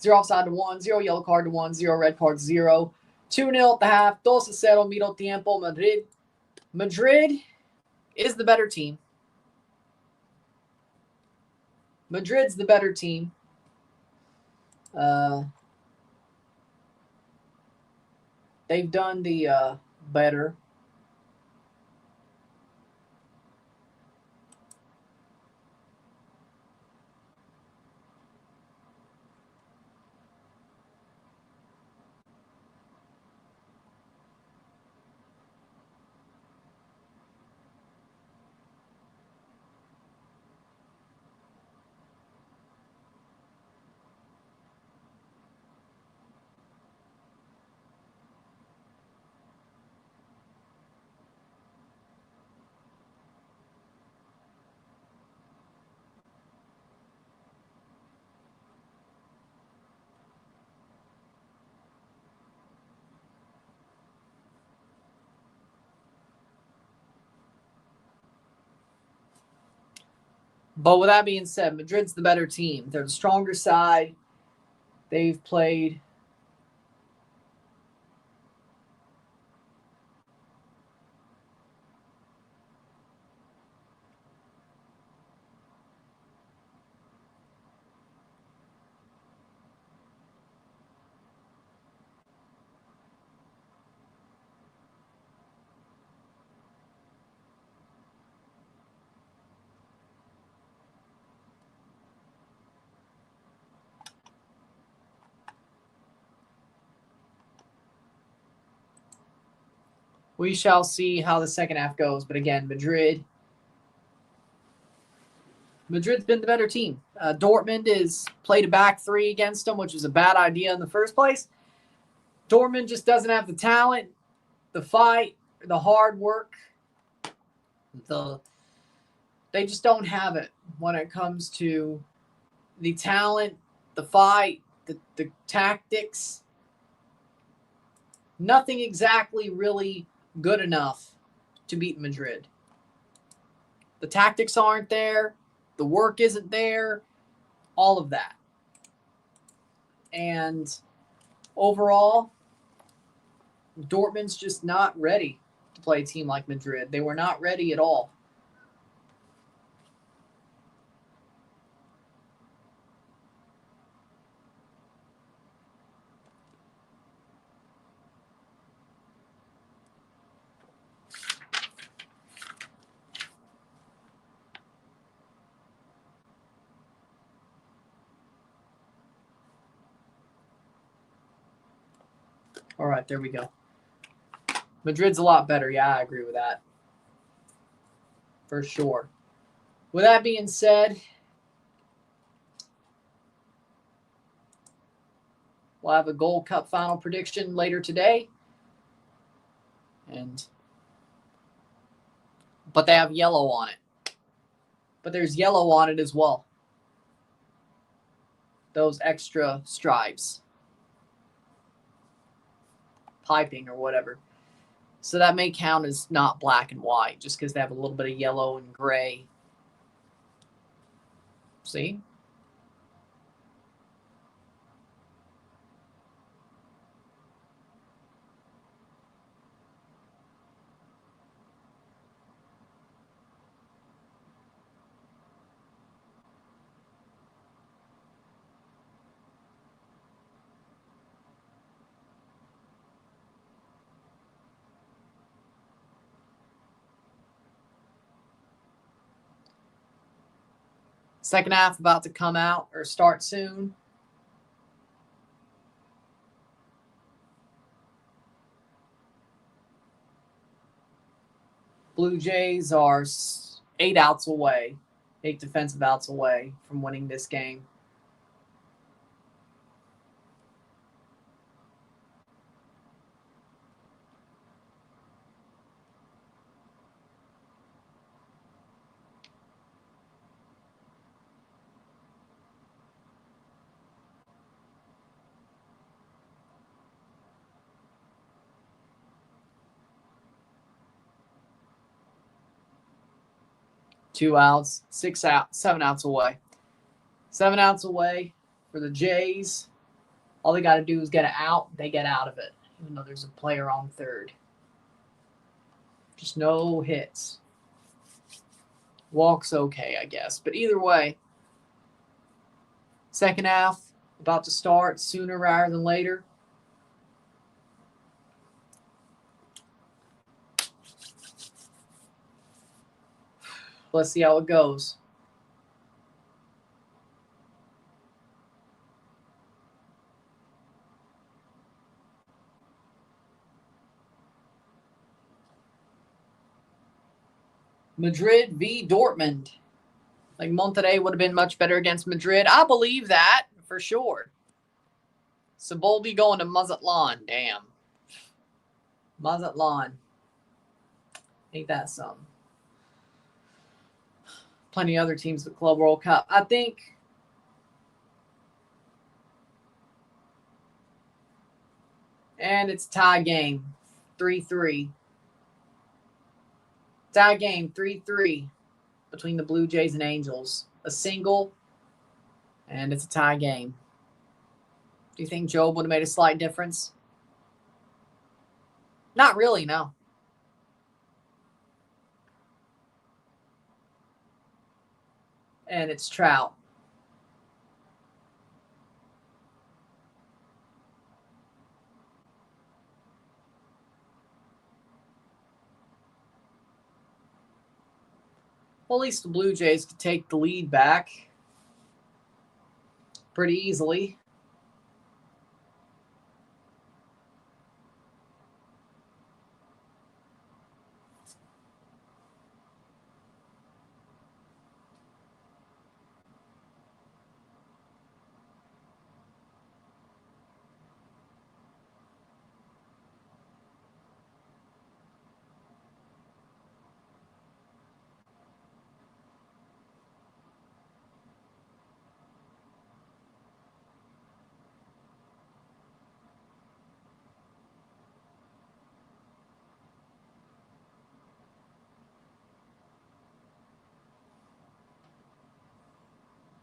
S1: 0 offside to 1. 0 yellow card to 1. 0 red card to 0. 2-0 at the half. 2-0 middle tiempo. Madrid. Madrid is the better team. Madrid's the better team. They've done the better. But with that being said, Madrid's the better team. They're the stronger side. They've played we shall see how the second half goes. But again, Madrid's been the better team. Dortmund is played a back 3 against them, which was a bad idea in the first place. Dortmund just doesn't have the talent, the fight, the hard work. They just don't have it when it comes to the talent, the fight, the tactics. Nothing exactly really good enough to beat Madrid. The tactics aren't there. The work isn't there. All of that. And overall, Dortmund's just not ready to play a team like Madrid. They were not ready at all. All right, there we go. Madrid's a lot better. Yeah, I agree with that. For sure. With that being said, we'll have a Gold Cup final prediction later today. But they have yellow on it. But there's yellow on it as well. Those extra stripes. Piping or whatever. So that may count as not black and white, just because they have a little bit of yellow and gray. See? Second half about to come out or start soon. Blue Jays are 8 outs away, 8 defensive outs away from winning this game. Two outs, 6 out, 7 outs away. 7 outs away for the Jays. All they got to do is get it out. They get out of it, even though there's a player on third. Just no hits. Walks okay, I guess. But either way, second half about to start sooner rather than later. Let's see how it goes. Madrid v. Dortmund. Like Monterrey would have been much better against Madrid. I believe that for sure. Siboldi going to Mazatlan. Damn. Mazatlan. Ain't that something? Plenty of other teams at the Club World Cup. I think and it's tie game. 3-3. Tie game 3-3 between the Blue Jays and Angels. A single, and it's a tie game. Do you think Job would have made a slight difference? Not really, no. And it's Trout. Well, at least the Blue Jays could take the lead back pretty easily.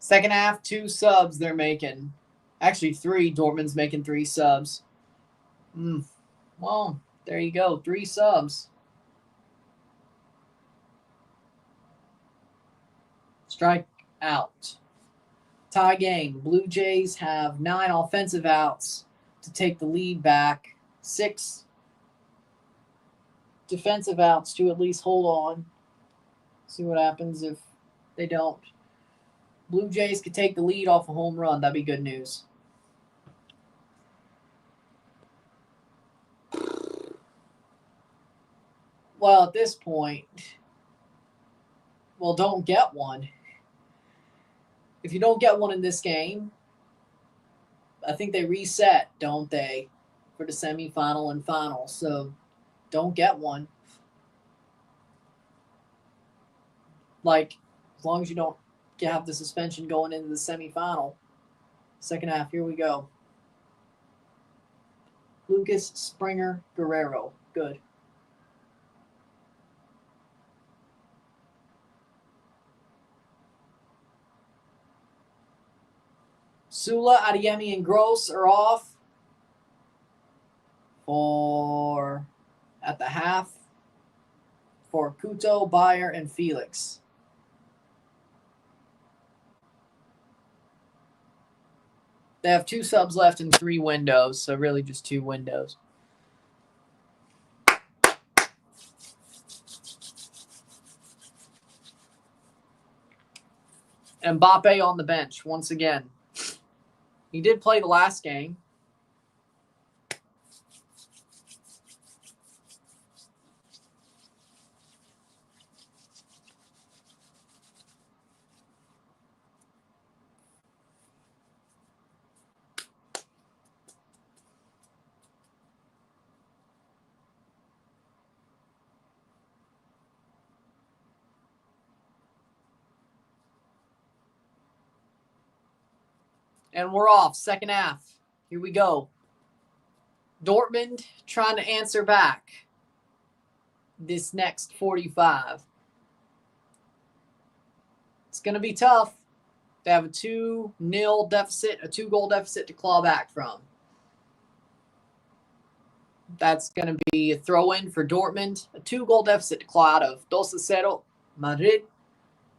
S1: Second half, 2 subs they're making. Actually, 3. Dortmund's making 3 subs. Well, there you go. 3 subs. Strike out. Tie game. Blue Jays have 9 offensive outs to take the lead back. 6 defensive outs to at least hold on. See what happens if they don't. Blue Jays could take the lead off a home run. That'd be good news. Well, at this point, don't get one. If you don't get one in this game, I think they reset, don't they, for the semifinal and final. So don't get one. Like, as long as you don't have the suspension going into the semifinal. Second half, here we go. Lucas Springer Guerrero. Good. Sula, Adeyemi, and Gross are off for at the half for Couto, Bayer, and Felix. They have 2 subs left in 3 windows, so really just 2 windows. Mbappe on the bench once again. He did play the last game. And we're off. Second half. Here we go. Dortmund trying to answer back this next 45. It's going to be tough. They have a 2-0 deficit, a 2-goal deficit to claw back from. That's going to be a throw-in for Dortmund. A 2-goal deficit to claw out of. 2-0, Madrid,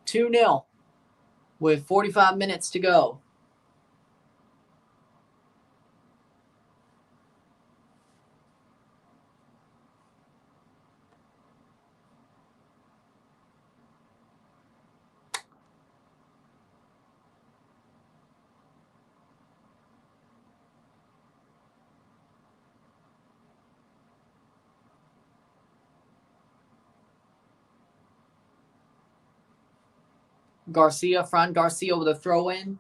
S1: 2-0 with 45 minutes to go. Fran Garcia with a throw-in.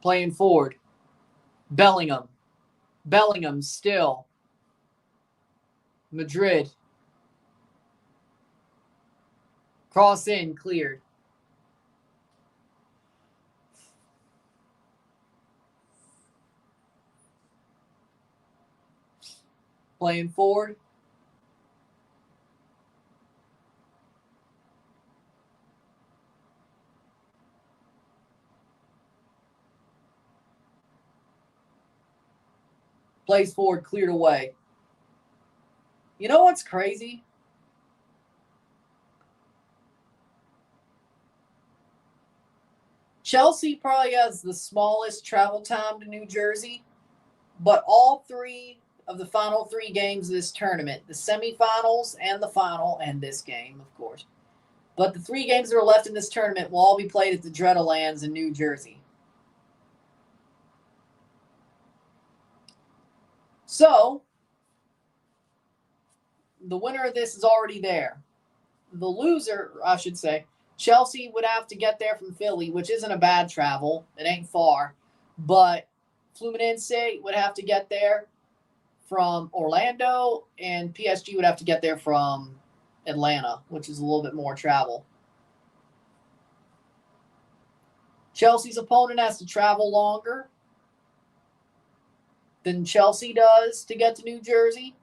S1: Playing forward. Bellingham still. Madrid. Cross in, cleared. Playing forward. Plays forward, cleared away. You know what's crazy? Chelsea probably has the smallest travel time to New Jersey, but all three of the final 3 games of this tournament, the semifinals and the final, and this game, of course, but the 3 games that are left in this tournament will all be played at the Dreadlands in New Jersey. So, the winner of this is already there. The loser, I should say, Chelsea would have to get there from Philly, which isn't a bad travel. It ain't far. But Fluminense would have to get there from Orlando, and PSG would have to get there from Atlanta, which is a little bit more travel. Chelsea's opponent has to travel longer than Chelsea does to get to New Jersey.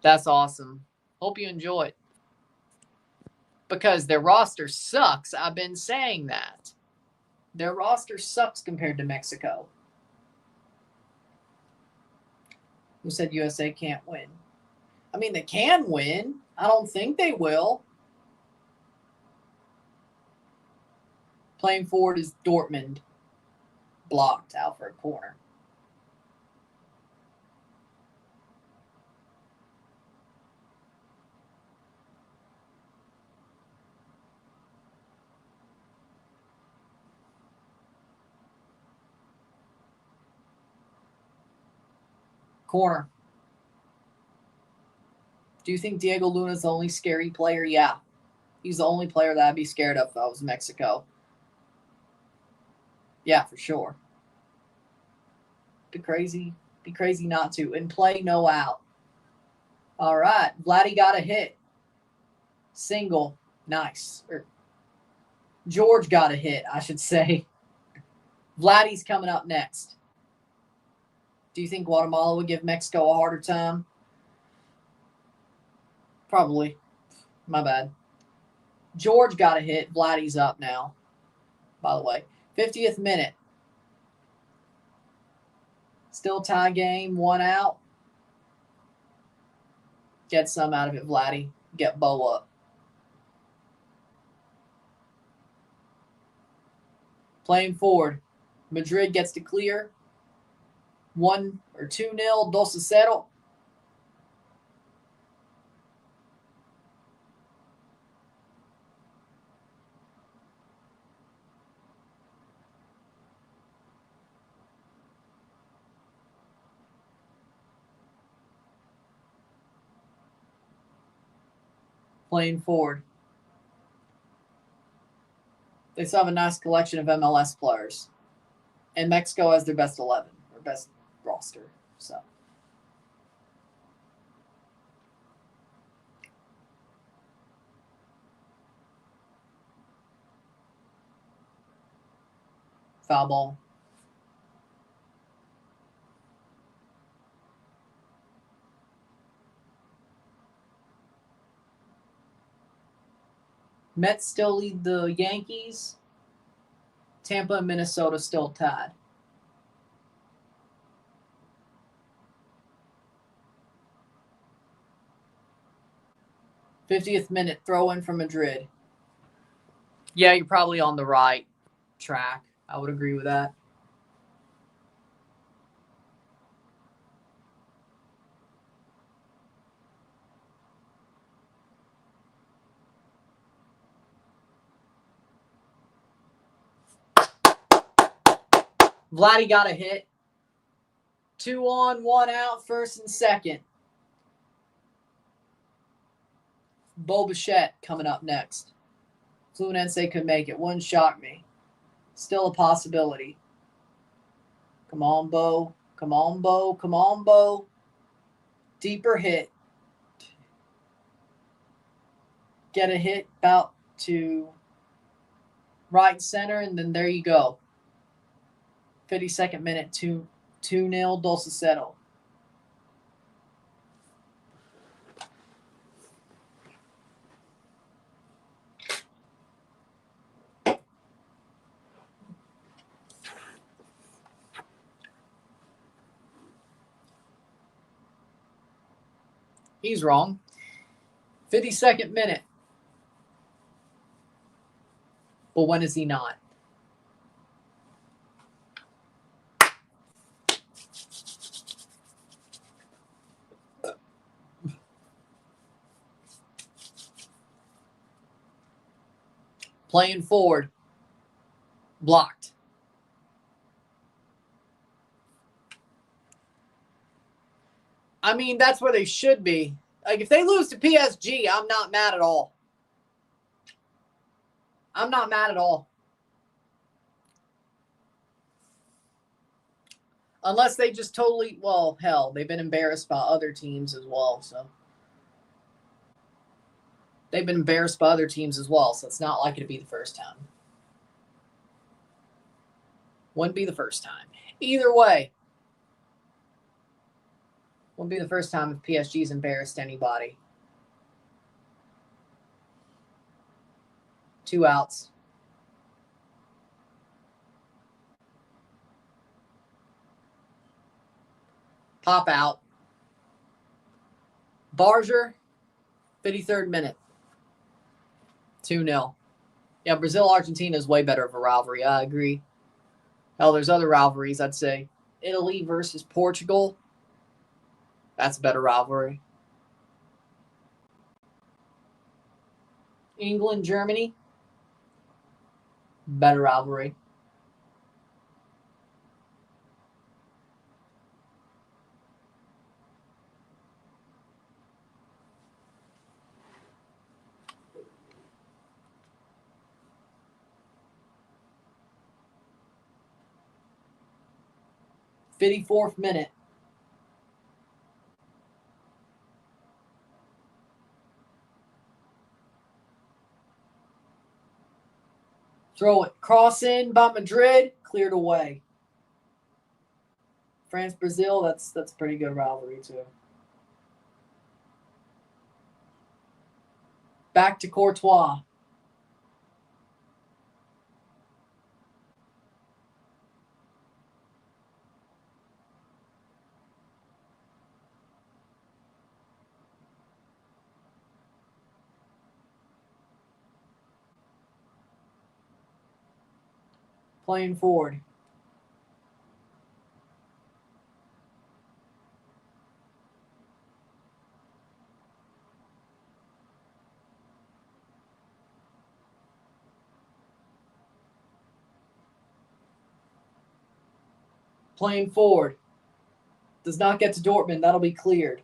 S1: That's awesome. Hope you enjoy it. Because their roster sucks. I've been saying that. Their roster sucks compared to Mexico. Who said USA can't win? I mean, they can win. I don't think they will. Playing forward is Dortmund. Blocked out for a corner. Corner. Do you think Diego Luna's the only scary player? Yeah. He's the only player that I'd be scared of if I was Mexico. Yeah, for sure. Be crazy not to. And play no out. All right. Vladdy got a hit. Single. Nice. George got a hit, I should say. Vladdy's coming up next. Do you think Guatemala would give Mexico a harder time? Probably. My bad. George got a hit. Vladdy's up now, by the way. 50th minute. Still tie game. 1 out. Get some out of it, Vladdy. Get Bo up. Playing forward. Madrid gets to clear. 1 or 2-0. 2-0. Playing forward. They still have a nice collection of MLS players. And Mexico has their best 11 or best roster. So foul ball. Mets still lead the Yankees. Tampa and Minnesota still tied. '50th minute throw in from Madrid. Yeah, you're probably on the right track. I would agree with that. Vladdy got a hit. 2 on, 1 out, first and second. Bo Bichette coming up next. Fluminense could make it. Wouldn't shock me. Still a possibility. Come on, Bo. Come on, Bo. Come on, Bo. Deeper hit. Get a hit about to right center, and then there you go. 52nd minute, 2-0, 2-0. He's wrong. 52nd minute. But when is he not? Playing forward. Blocked. I mean, that's where they should be. Like, if they lose to PSG, I'm not mad at all. I'm not mad at all. Unless they just totally, well, hell, they've been embarrassed by other teams as well, so. They've been embarrassed by other teams as well, so it's not likely to be the first time. Wouldn't be the first time. Either way. Wouldn't be the first time if PSG's embarrassed anybody. 2 outs. Pop out. Barger, 53rd minute. 2-0. Yeah, Brazil-Argentina is way better of a rivalry. I agree. Hell, there's other rivalries, I'd say. Italy versus Portugal. That's a better rivalry. England, Germany. Better rivalry. '54th minute. Throw it. Cross in by Madrid. Cleared away. France-Brazil, that's a pretty good rivalry, too. Back to Courtois. Playing forward. Playing forward. Does not get to Dortmund. That'll be cleared.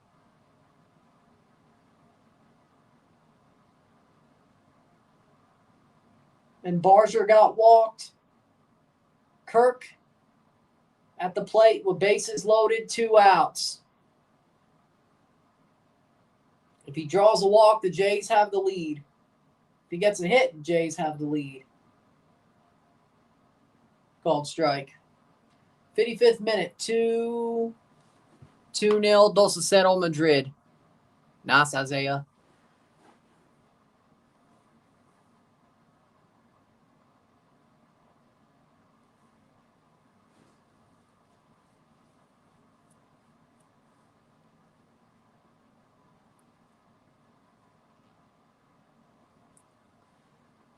S1: And Barger got walked. Kirk at the plate with bases loaded, 2 outs. If he draws a walk, the Jays have the lead. If he gets a hit, the Jays have the lead. Called strike. 55th minute, 2-0, 2-0 Madrid. Nice, Isiah.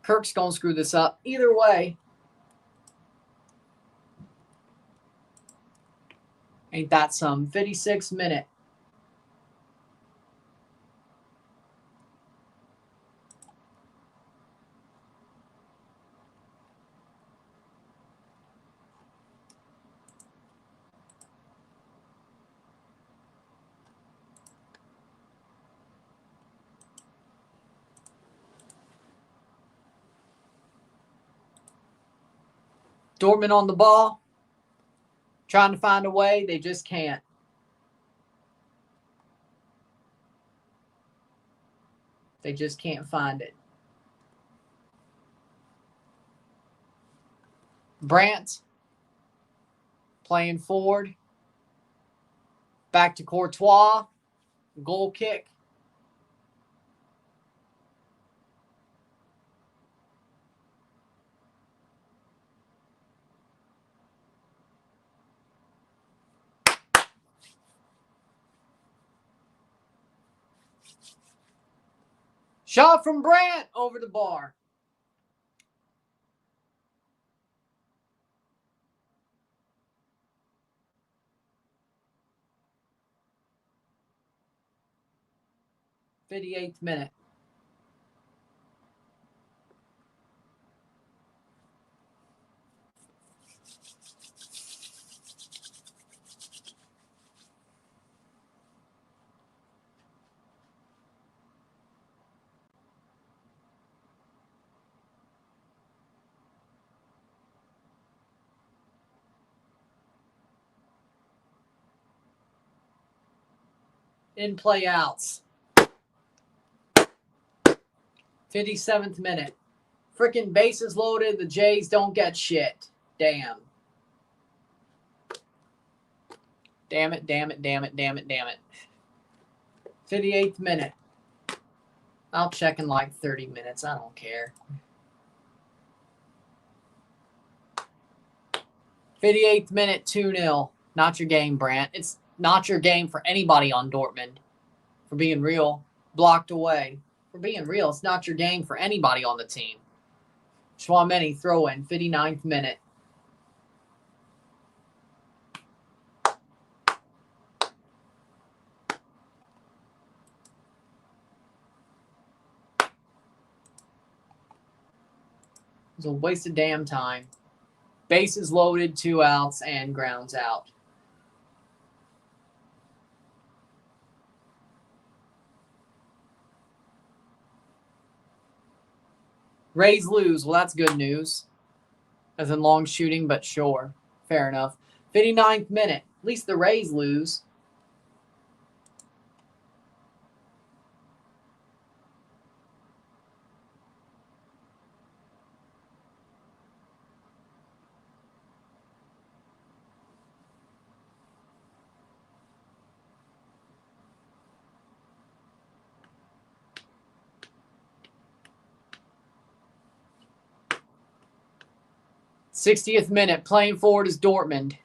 S1: Kirk's going to screw this up. Either way, ain't that some. 56th minute. Dortmund on the ball. Trying to find a way. They just can't. They just can't find it. Brandt playing forward. Back to Courtois. Goal kick. Shot from Brandt over the bar. '58th minute. In play outs. 57th minute. Freaking bases loaded. The Jays don't get shit. Damn. Damn it, damn it, damn it, damn it, damn it. 58th minute. I'll check in like 30 minutes. I don't care. 58th minute, 2-0. Not your game, Brandt. It's not your game for anybody on Dortmund. For being real. Blocked away. For being real, it's not your game for anybody on the team. Chouameni throw in, 59th minute. It was a waste of damn time. Bases loaded, 2 outs, and grounds out. Rays lose. Well, that's good news. As in long shooting, but sure. Fair enough. 59th minute. At least the Rays lose. '60th minute, playing forward is Dortmund.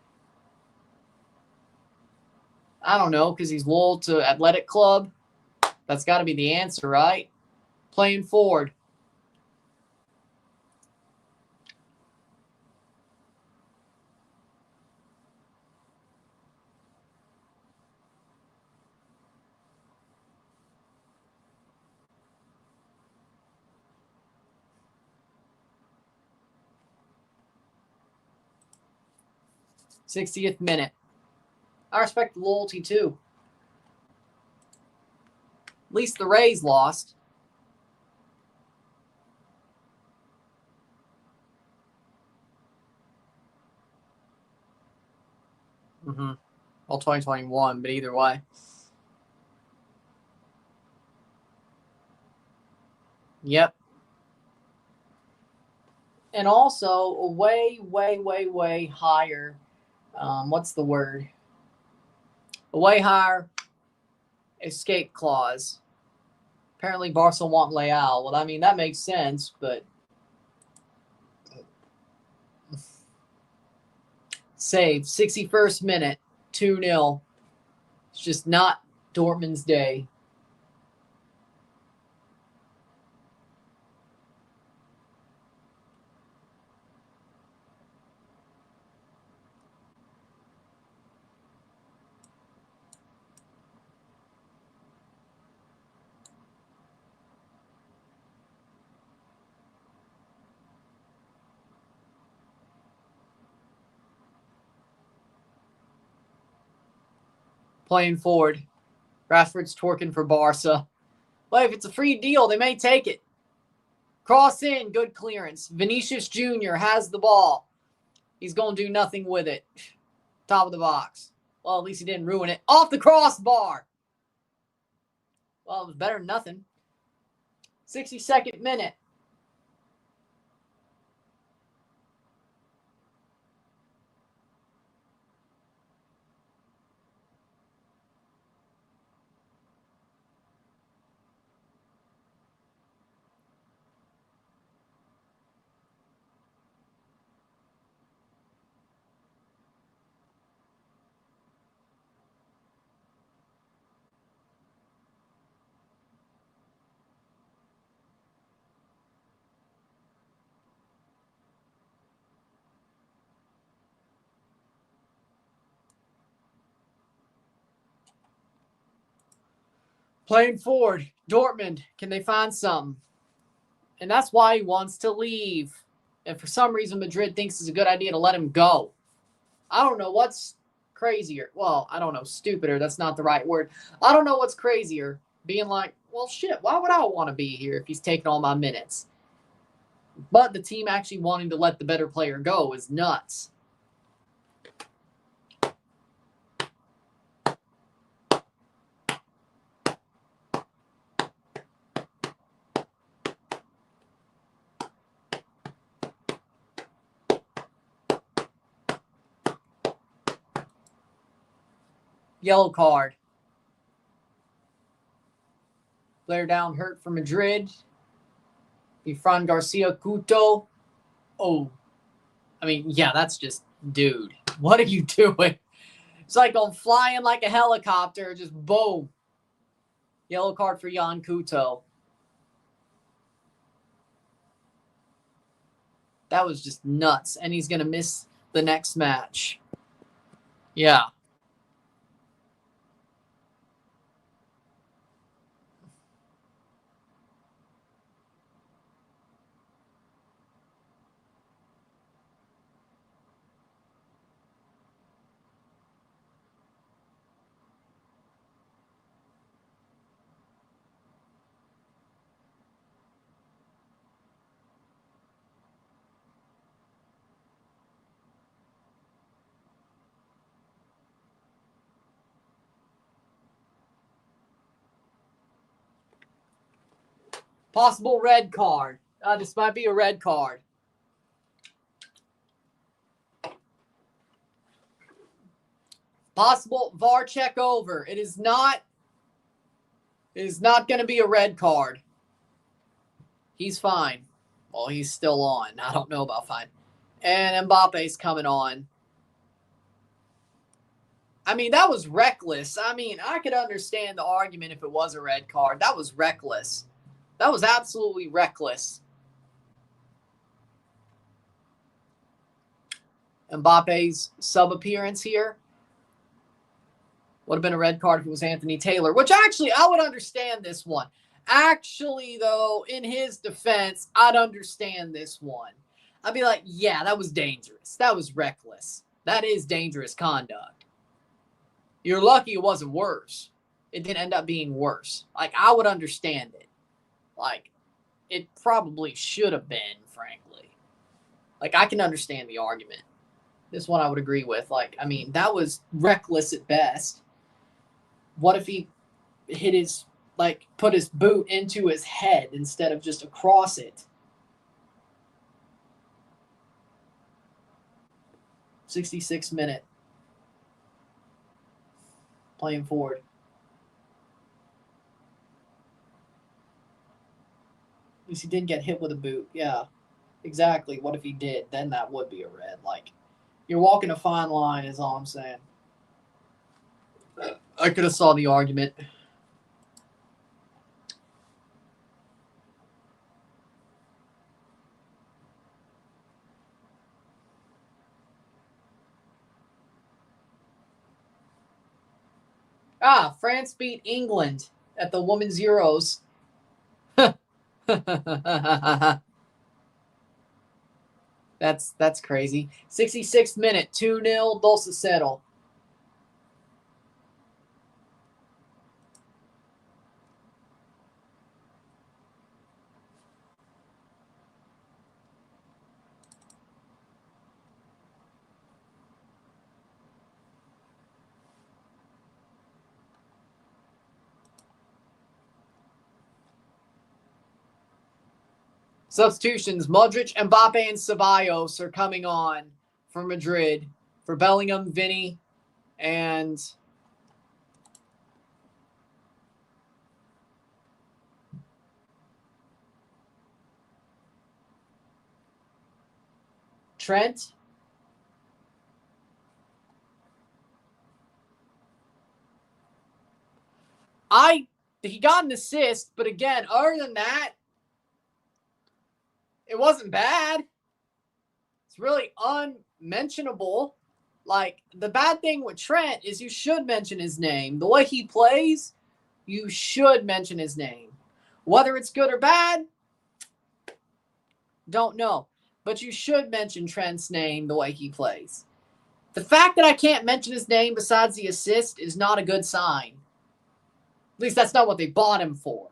S1: I don't know, because he's loyal to Athletic Club. That's got to be the answer, right? Playing forward. 60th minute. I respect the loyalty, too. At least the Rays lost. Well, 2021, but either way. Yep. And also a way higher. What's the word? A way higher escape clause. Apparently, Barca want Leal. Well, I mean, that makes sense, but save 61st minute, 2-0. It's just not Dortmund's day. Playing forward. Rashford's twerking for Barca. Well, if it's a free deal, they may take it. Cross in, good clearance. Vinicius Jr. has the ball. He's going to do nothing with it. Top of the box. Well, at least he didn't ruin it. Off the crossbar. Well, it was better than nothing. 62nd minute. Playing forward. Dortmund, can they find something? And that's why he wants to leave. And for some reason, Madrid thinks it's a good idea to let him go. I don't know what's crazier. Well, I don't know. Stupider. That's not the right word. I don't know what's crazier. Being like, well, shit, why would I want to be here if he's taking all my minutes? But the team actually wanting to let the better player go is nuts. Yellow card. Player down hurt for Madrid. Fran Garcia Couto. Oh. I mean, yeah, that's just, dude. What are you doing? It's like I'm flying like a helicopter. Just boom. Yellow card for Jan Couto. That was just nuts. And he's going to miss the next match. Yeah. Possible red card. This might be a red card. Possible VAR check over. It is not going to be a red card. He's fine. Well, he's still on. I don't know about fine. And Mbappe's coming on. I mean, that was reckless. I mean, I could understand the argument if it was a red card. That was reckless. That was absolutely reckless. Mbappe's sub-appearance here would have been a red card if it was Anthony Taylor, which actually, I would understand this one. Actually, though, in his defense, I'd understand this one. I'd be like, yeah, that was dangerous. That was reckless. That is dangerous conduct. You're lucky it wasn't worse. It didn't end up being worse. Like, I would understand it. Like, it probably should have been, frankly. Like, I can understand the argument. This one I would agree with. Like, I mean, that was reckless at best. What if he hit his, like, put his boot into his head instead of just across it? 66th minute. Playing forward. At least he didn't get hit with a boot. Yeah, exactly. What if he did? Then that would be a red. Like, you're walking a fine line is all I'm saying. I could have saw the argument. France beat England at the Women's Euros. That's crazy. 66th minute, 2-0, Zeroh. Substitutions, Modric, Mbappe, and Ceballos are coming on for Madrid. For Bellingham, Vinny, and Trent. He got an assist, but again, other than that, it wasn't bad. It's really unmentionable. Like, the bad thing with Trent is you should mention his name. The way he plays, you should mention his name. Whether it's good or bad, don't know. But you should mention Trent's name the way he plays. The fact that I can't mention his name besides the assist is not a good sign. At least that's not what they bought him for.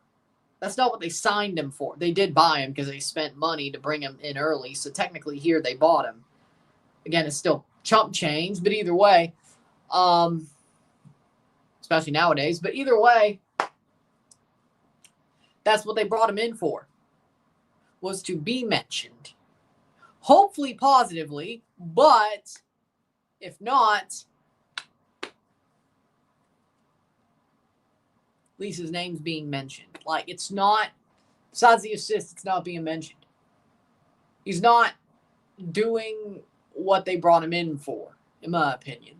S1: That's not what they signed him for. They did buy him because they spent money to bring him in early. So technically here they bought him. Again, it's still chump change, but either way, especially nowadays, but either way, that's what they brought him in for, was to be mentioned. Hopefully positively, but if not, at least his name's being mentioned. Like, it's not, besides the assist, it's not being mentioned. He's not doing what they brought him in for, in my opinion.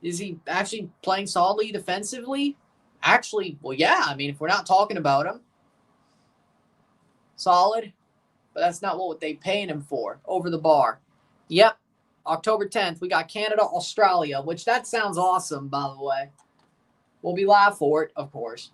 S1: Is he actually playing solidly defensively? Actually, well, yeah. I mean, if we're not talking about him, solid. But that's not what they paying him for. Over the bar. Yep. October 10th, we got Canada, Australia, which that sounds awesome, by the way. We'll be live for it, of course.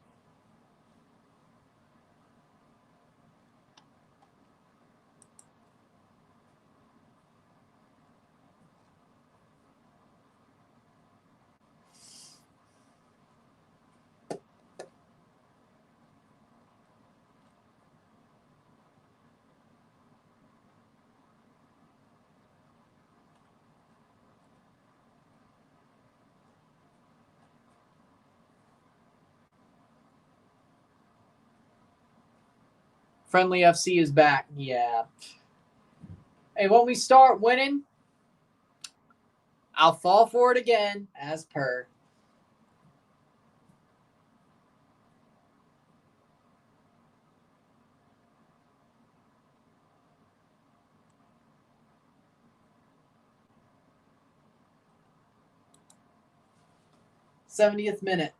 S1: Friendly FC is back. Yeah. Hey, when we start winning, I'll fall for it again, as per. '70th minute.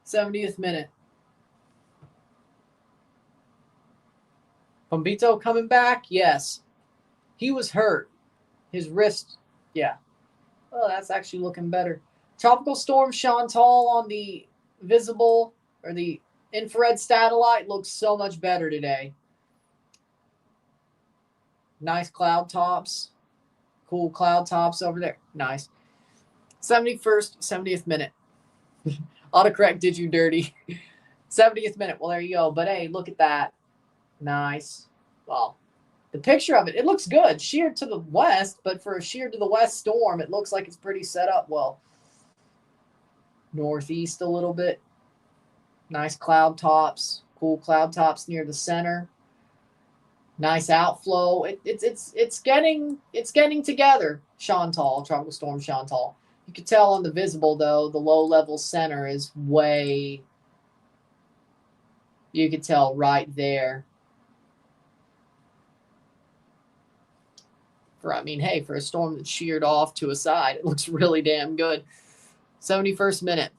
S1: '70th minute. Bombito coming back? Yes. He was hurt. His wrist, yeah. Oh, that's actually looking better. Tropical Storm Chantal on the visible or the infrared satellite looks so much better today. Nice cloud tops. Cool cloud tops over there. Nice. 71st, 70th minute. Autocorrect did you dirty. 70th minute. Well, there you go. But hey, look at that. Nice. Well, the picture of it, it looks good. Sheared to the west, but for a sheared to the west storm, it looks like it's pretty set up well. Northeast a little bit. Nice cloud tops. Cool cloud tops near the center. Nice outflow. It's getting together. Chantal, Tropical Storm Chantal. You can tell on the visible though, the low level center is way. You could tell right there. For a storm that's sheared off to a side, it looks really damn good. 71st minute.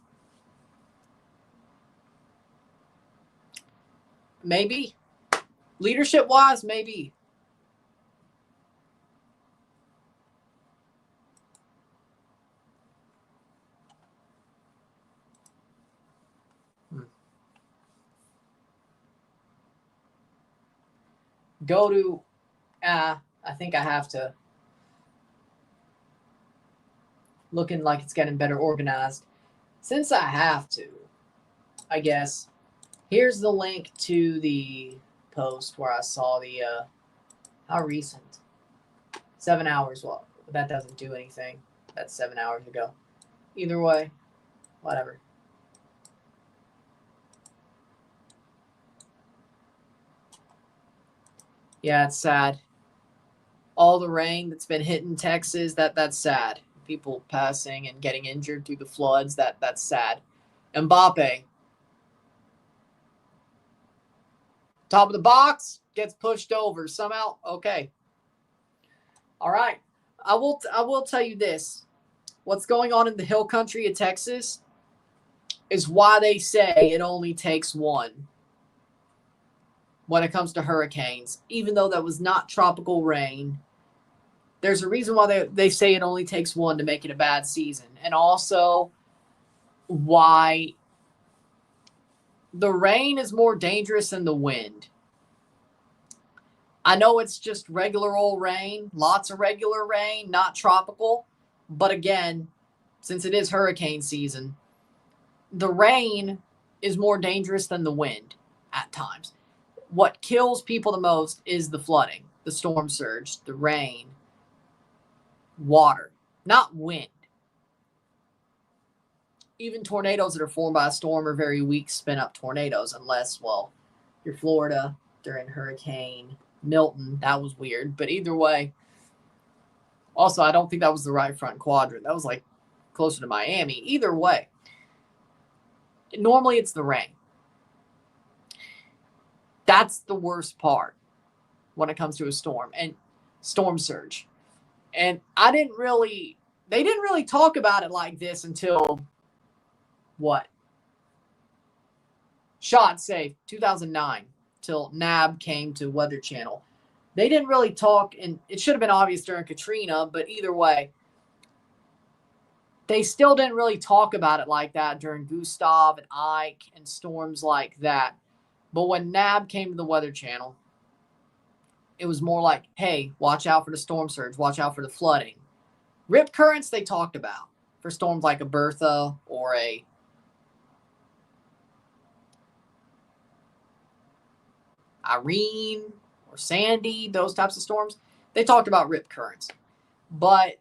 S1: Maybe. Leadership-wise, maybe. Go to... I think I have to. Looking like it's getting better organized. Since I have to, I guess, here's the link to the post where I saw the, how recent? 7 hours. Well, that doesn't do anything. That's 7 hours ago. Either way, whatever. Yeah, it's sad. All the rain that's been hitting Texas, that's sad. People passing and getting injured through the floods, that's sad. Mbappe. Top of the box, gets pushed over somehow. Okay. All right. I will tell you this. What's going on in the hill country of Texas is why they say it only takes one when it comes to hurricanes. Even though that was not tropical rain, there's a reason why they say it only takes one to make it a bad season. And also why the rain is more dangerous than the wind. I know it's just regular old rain, lots of regular rain, not tropical. But again, since it is hurricane season, the rain is more dangerous than the wind at times. What kills people the most is the flooding, the storm surge, the rain, water, not wind. Even tornadoes that are formed by a storm are very weak spin-up tornadoes unless, well, you're Florida during Hurricane Milton. That was weird. But either way, also, I don't think that was the right front quadrant. That was like closer to Miami. Either way, normally it's the rain. That's the worst part when it comes to a storm and storm surge. And they didn't really talk about it like this until what? Shot safe, 2009, till NAB came to Weather Channel. They didn't really talk, and it should have been obvious during Katrina, but either way, they still didn't really talk about it like that during Gustav and Ike and storms like that. But when NAB came to the Weather Channel, it was more like, hey, watch out for the storm surge, watch out for the flooding. Rip currents they talked about for storms like a Bertha or a Irene or Sandy, those types of storms. They talked about rip currents. But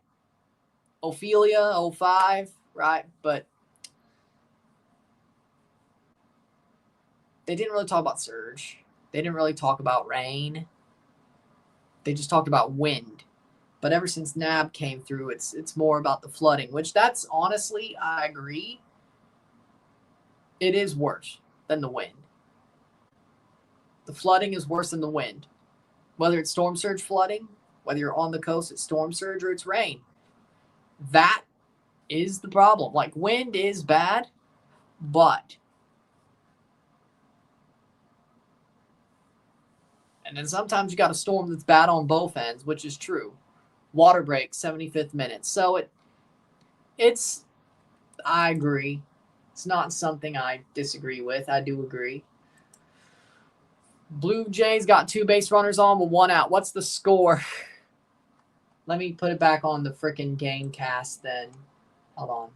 S1: Ophelia, 05, right? But they didn't really talk about surge. They didn't really talk about rain. They just talked about wind. But ever since NAB came through, it's more about the flooding, which that's honestly, I agree, it is worse than the wind. The flooding is worse than the wind. Whether it's storm surge flooding, whether you're on the coast, it's storm surge or it's rain. That is the problem. Like, wind is bad, but And then sometimes you got a storm that's bad on both ends, which is true. Water break, 75th minute. So it's, I agree. It's not something I disagree with. I do agree. Blue Jays got 2 base runners on with 1 out. What's the score? Let me put it back on the frickin' game cast then. Hold on.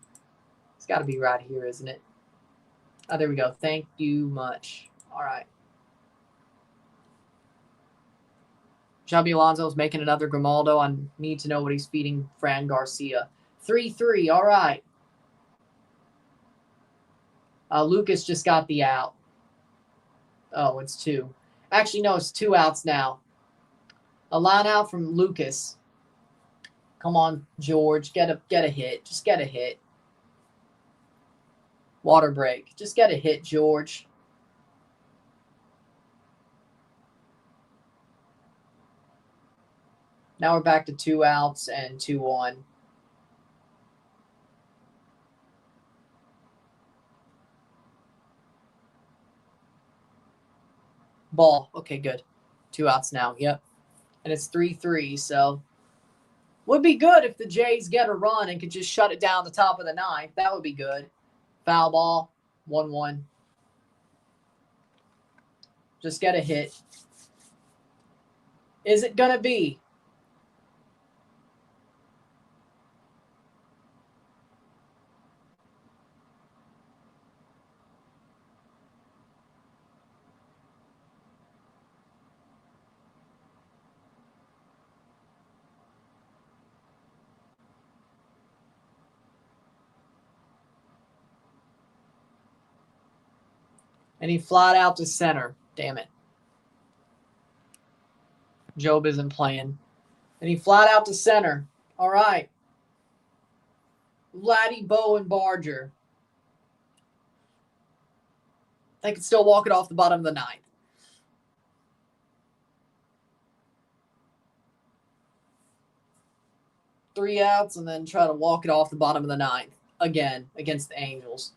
S1: It's got to be right here, isn't it? Oh, there we go. Thank you much. All right. Xabi Alonso's making another Grimaldo. I need to know what he's feeding Fran Garcia. 3-3. All right. Lucas just got the out. Oh, it's 2. Actually, no, it's 2 outs now. A line out from Lucas. Come on, George. Get a hit. Just get a hit. Water break. Just get a hit, George. Now we're back to 2 outs and 2-1. Ball. Okay, good. 2 outs now. Yep. And it's 3-3, so would be good if the Jays get a run and could just shut it down the top of the 9th. That would be good. Foul ball. 1-1. Just get a hit. Is it going to be? And he flied out to center. Damn it. Job isn't playing. And he flied out to center. All right. Vladdy, Bo, and Barger. They can still walk it off the bottom of the 9th. Three outs and then try to walk it off the bottom of the 9th. Again, against the Angels.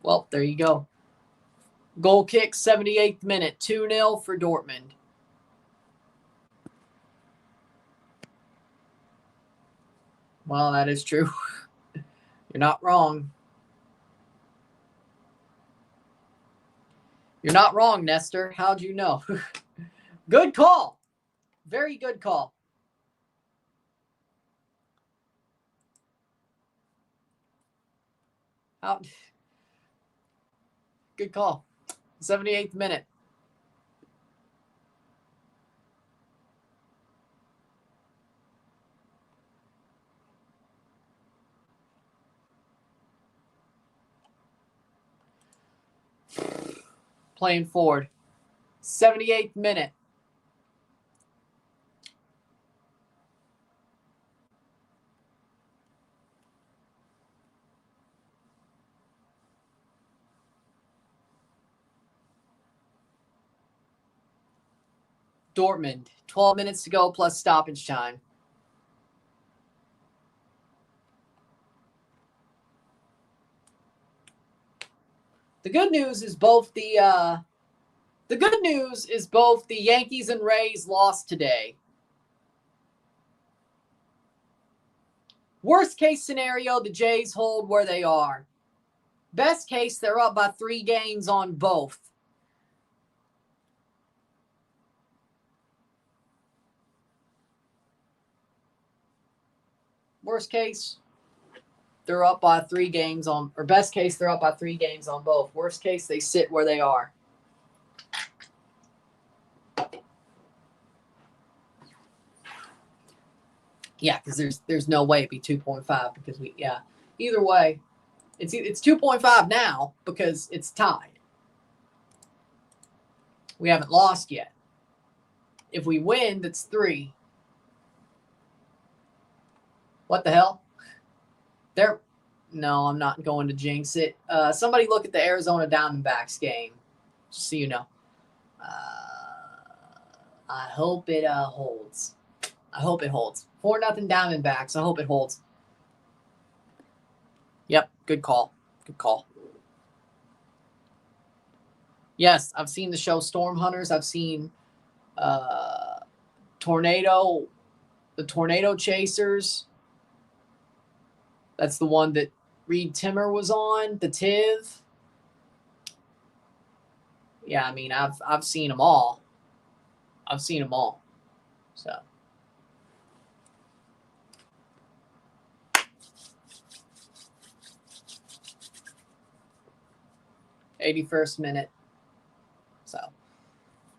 S1: Well, there you go. Goal kick, 78th minute. 2-0 for Dortmund. Well, that is true. You're not wrong. You're not wrong, Nestor. How'd you know? Good call. Very good call. Good call. 78th minute. Playing forward. 78th minute. Dortmund. 12 minutes to go plus stoppage time. The good news is both the Yankees and Rays lost today. Worst case scenario, the Jays hold where they are. Best case, they're up by 3 games on both. Worst case, they're up by 3 games on, or best case, they're up by 3 games on both. Worst case, they sit where they are. Yeah, because there's no way it'd be 2.5 because either way, it's 2.5 now because it's tied. We haven't lost yet. If we win, that's 3. What the hell? No, I'm not going to jinx it. Somebody look at the Arizona Diamondbacks game, just so you know. I hope it holds. I hope it holds. 4-0 Diamondbacks. I hope it holds. Yep, good call. Good call. Yes, I've seen the show Storm Hunters. I've seen Tornado, the Tornado Chasers. That's the one that Reed Timmer was on, the TIV. Yeah, I mean, I've seen them all. I've seen them all. So. '81st minute. So,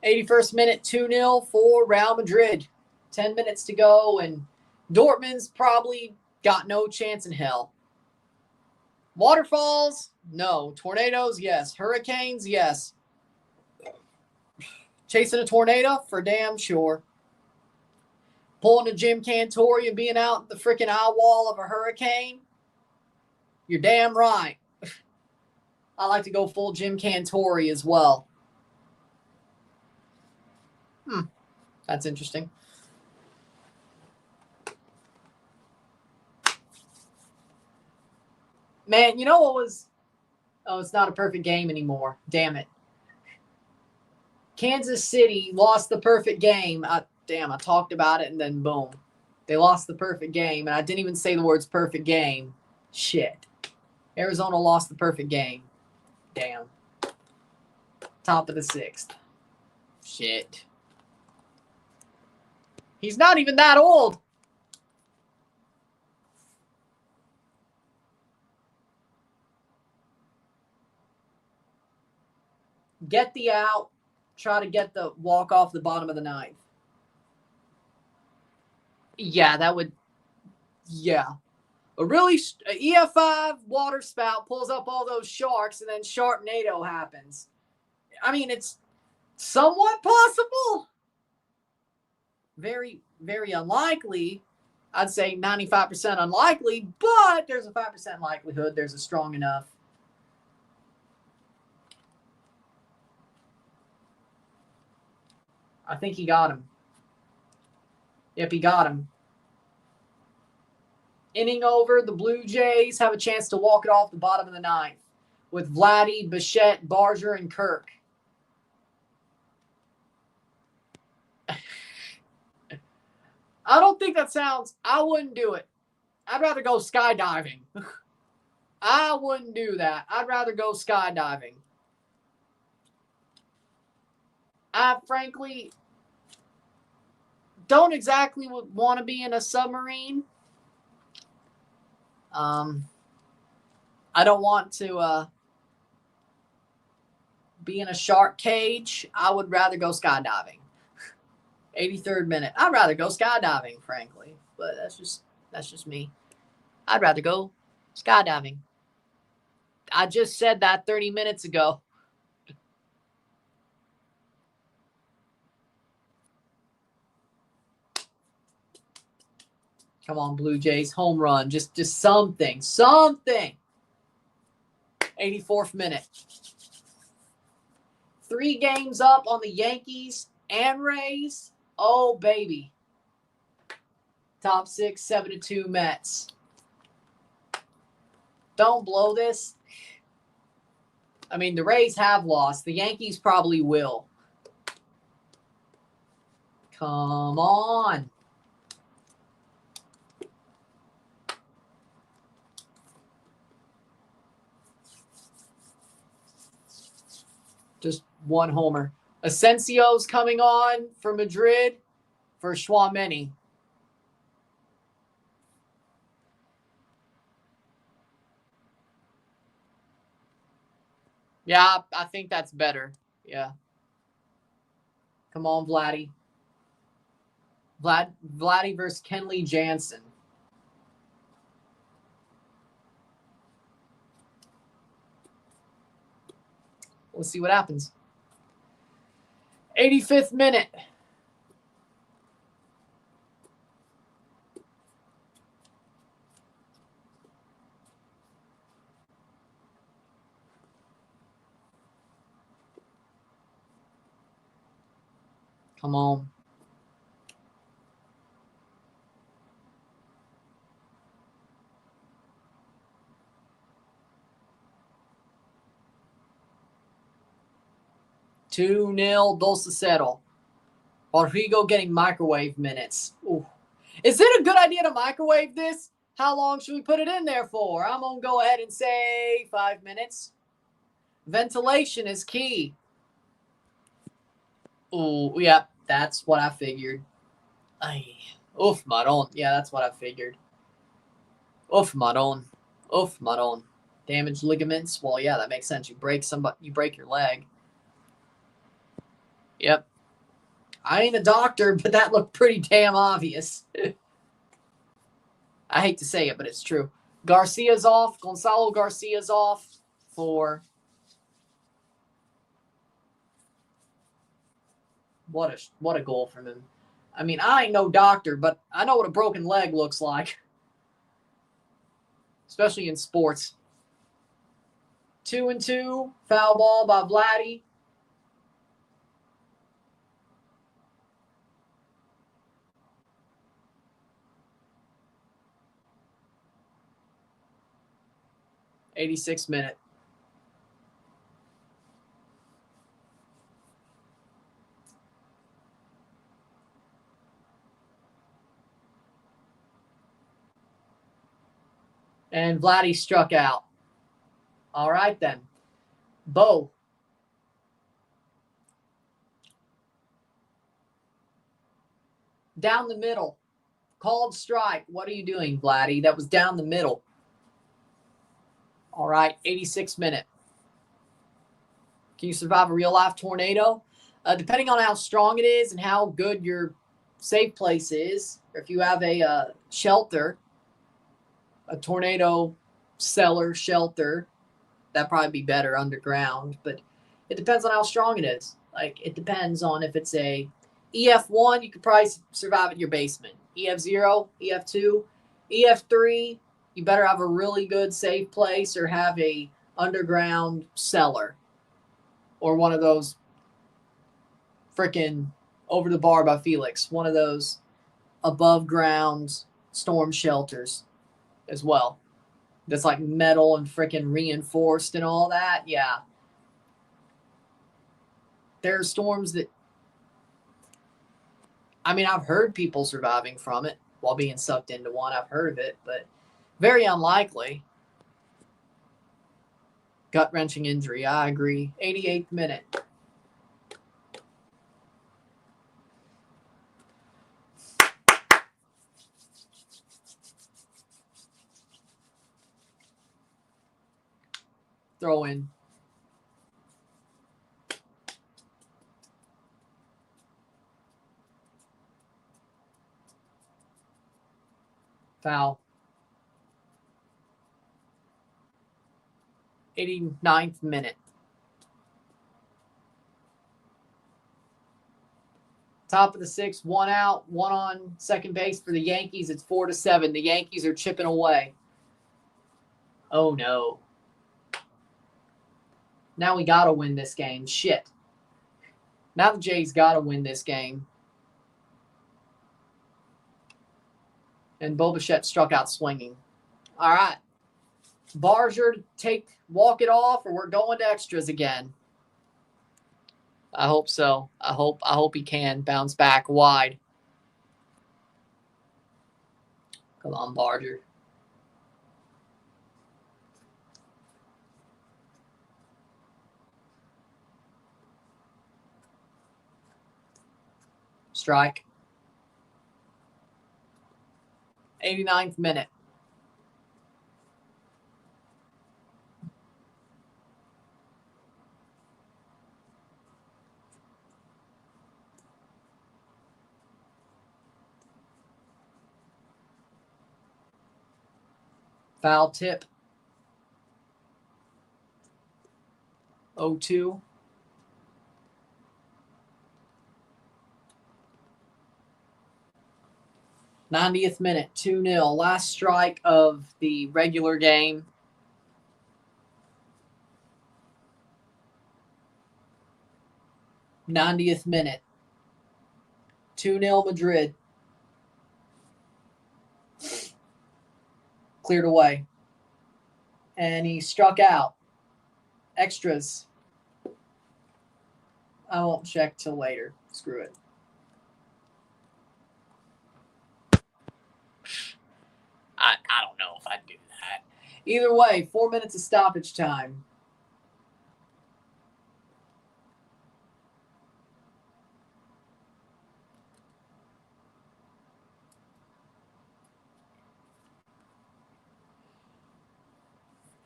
S1: 81st minute, 2-0 for Real Madrid. 10 minutes to go, and Dortmund's probably got no chance in hell. Waterfalls? No. Tornadoes? Yes. Hurricanes? Yes. Chasing a tornado? For damn sure. Pulling a Jim Cantori and being out the freaking eye wall of a hurricane? You're damn right. I like to go full Jim Cantori as well. That's interesting. Man, you know what was... Oh, it's not a perfect game anymore. Damn it. Kansas City lost the perfect game. I talked about it and then boom. They lost the perfect game, and I didn't even say the words perfect game. Shit. Arizona lost the perfect game. Damn. Top of the 6th. Shit. He's not even that old. Get the out. Try to get the walk off the bottom of the 9th. Yeah, that would... Yeah. A EF5 water spout pulls up all those sharks, and then Sharknado happens. I mean, it's somewhat possible. Very, very unlikely. I'd say 95% unlikely, but there's a 5% likelihood there's a strong enough. I think he got him. Yep, he got him. Inning over, the Blue Jays have a chance to walk it off the bottom of the 9th with Vladdy, Bichette, Barger, and Kirk. I don't think that sounds... I wouldn't do it. I'd rather go skydiving. I wouldn't do that. I'd rather go skydiving. I frankly don't exactly want to be in a submarine. I don't want to be in a shark cage. I would rather go skydiving. 83rd minute. I'd rather go skydiving, frankly, but that's just me. I'd rather go skydiving. I just said that 30 minutes ago. Come on, Blue Jays, home run. Just something. Something. 84th minute. 3 games up on the Yankees and Rays. Oh, baby. Top 6, 7-2 Mets. Don't blow this. I mean, the Rays have lost. The Yankees probably will. Come on. Just one homer. Asensio's coming on for Madrid for Schwameni. Yeah, I think that's better. Yeah. Come on, Vladdy. Vladdy versus Kenley Jansen. We'll see what happens. 85th minute. Come on. 2-0 Dulcicero. Rodrigo getting microwave minutes. Ooh. Is it a good idea to microwave this? How long should we put it in there for? I'm going to go ahead and say 5 minutes. Ventilation is key. Ooh, yeah, that's what I figured. Oof, Maron. Yeah, that's what I figured. Oof, Maron. Oof, Maron. Damaged ligaments. Well, yeah, that makes sense. You break your leg. Yep. I ain't a doctor, but that looked pretty damn obvious. I hate to say it, but it's true. Garcia's off. Gonzalo Garcia's off for what a goal from him. I mean, I ain't no doctor, but I know what a broken leg looks like, especially in sports. 2-2, foul ball by Vladdy. '86th minute. And Vladdy struck out. All right, then. Bo. Down the middle. Called strike. What are you doing, Vladdy? That was down the middle. All right, 86th minute. Can you survive a real-life tornado? Depending on how strong it is and how good your safe place is, or if you have a shelter, a tornado cellar shelter, that'd probably be better underground. But it depends on how strong it is. Like, it depends on if it's a EF1, you could probably survive in your basement. EF0, EF2, EF3, you better have a really good safe place or have a underground cellar or one of those freaking over the bar by Felix, one of those above ground storm shelters as well. That's like metal and freaking reinforced and all that. Yeah. There are storms that, I mean, I've heard people surviving from it while being sucked into one. I've heard of it, but very unlikely. Gut-wrenching injury. I agree. 88th minute. Throw in. Foul. 89th minute. Top of the sixth, one out, one on second base for the Yankees. It's 4-7. The Yankees are chipping away. Oh, no. Now we got to win this game. Shit. Now the Jays got to win this game. And Bo Bichette struck out swinging. All right. Barger, walk it off, or we're going to extras again. I hope so. I hope he can bounce back wide. Come on, Barger. Strike. 89th minute. Foul tip. 0-2. '90th minute, 2-0. Last strike of the regular game. '90th minute, 2-0 Madrid. Cleared away. And he struck out. Extras. I won't check till later. Screw it. I don't know if I'd do that. Either way, 4 minutes of stoppage time.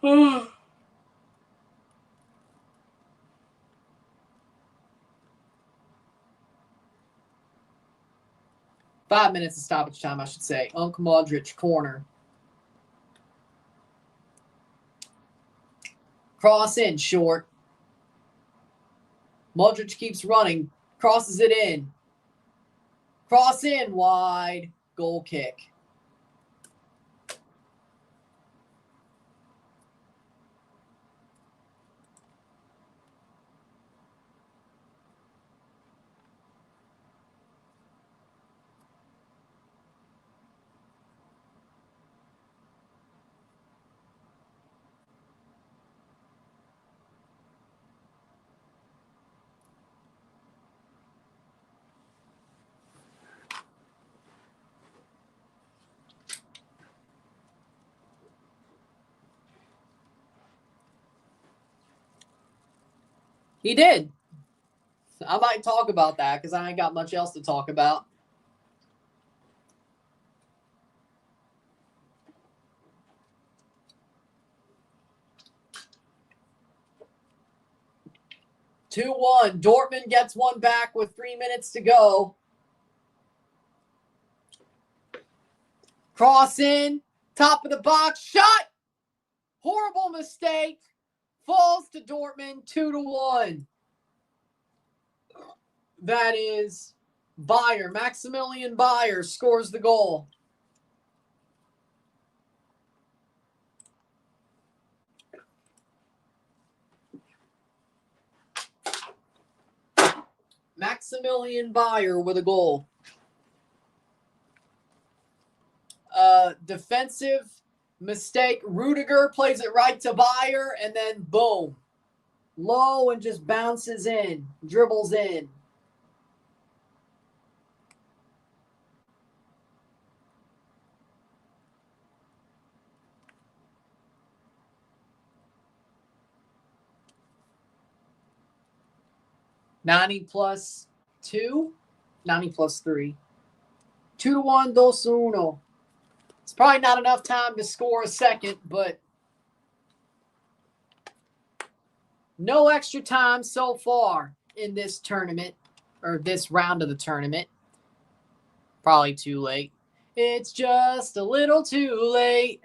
S1: Hmm. 5 minutes of stoppage time, I should say. Modric, corner. Cross in, short. Modric keeps running. Crosses it in. Cross in, wide. Goal kick. He did. I might talk about that because I ain't got much else to talk about. Two 2-1. Dortmund gets one back with 3 minutes to go. Cross in. Top of the box. Shot. Horrible mistake. Falls to Dortmund. 2-1. That is Bayer. Maximilian Bayer scores the goal. Maximilian Bayer with a goal. Defensive mistake. Rudiger plays it right to Bayer, and then boom. Low and just bounces in. Dribbles in. +2. 90 +3. 2-1, 2-1. It's probably not enough time to score a second, but no extra time so far in this tournament, or this round of the tournament. Probably too late. It's just a little too late.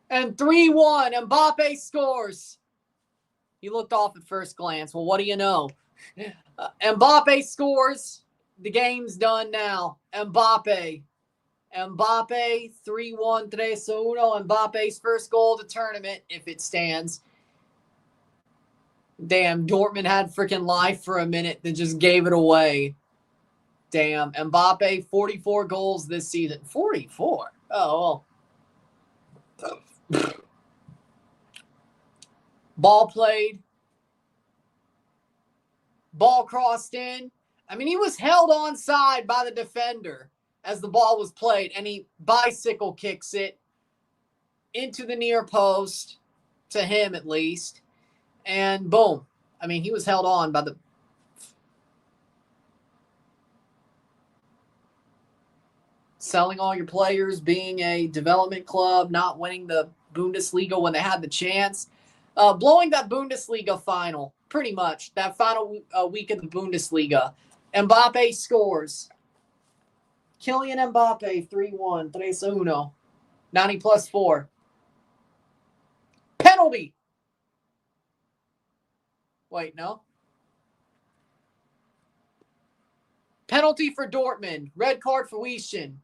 S1: And 3-1, Mbappe scores. He looked off at first glance. Well, what do you know? Mbappe scores. The game's done now. Mbappe, 3-1, 3-1. Mbappe's first goal of the tournament, if it stands. Damn, Dortmund had freaking life for a minute, then just gave it away. Damn, Mbappe, 44 goals this season. 44? Oh, well. Ball played. Ball crossed in. I mean, he was held onside by the defender as the ball was played, and he bicycle kicks it into the near post, to him at least, and boom. I mean, he was held on by the... Selling all your players, being a development club, not winning the Bundesliga when they had the chance. Blowing that Bundesliga final, pretty much. That final week of the Bundesliga. Mbappe scores. Kylian Mbappe, 3-1, 3-1. 90 +4. Penalty. Wait, no. Penalty for Dortmund. Red card for Wishen.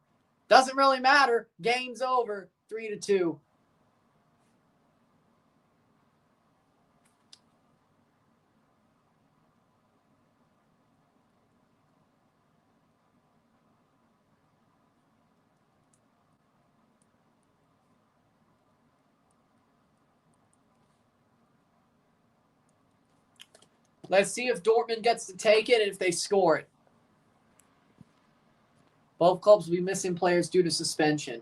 S1: Doesn't really matter. Game's over. 3-2. Let's see if Dortmund gets to take it and if they score it. Both clubs will be missing players due to suspension.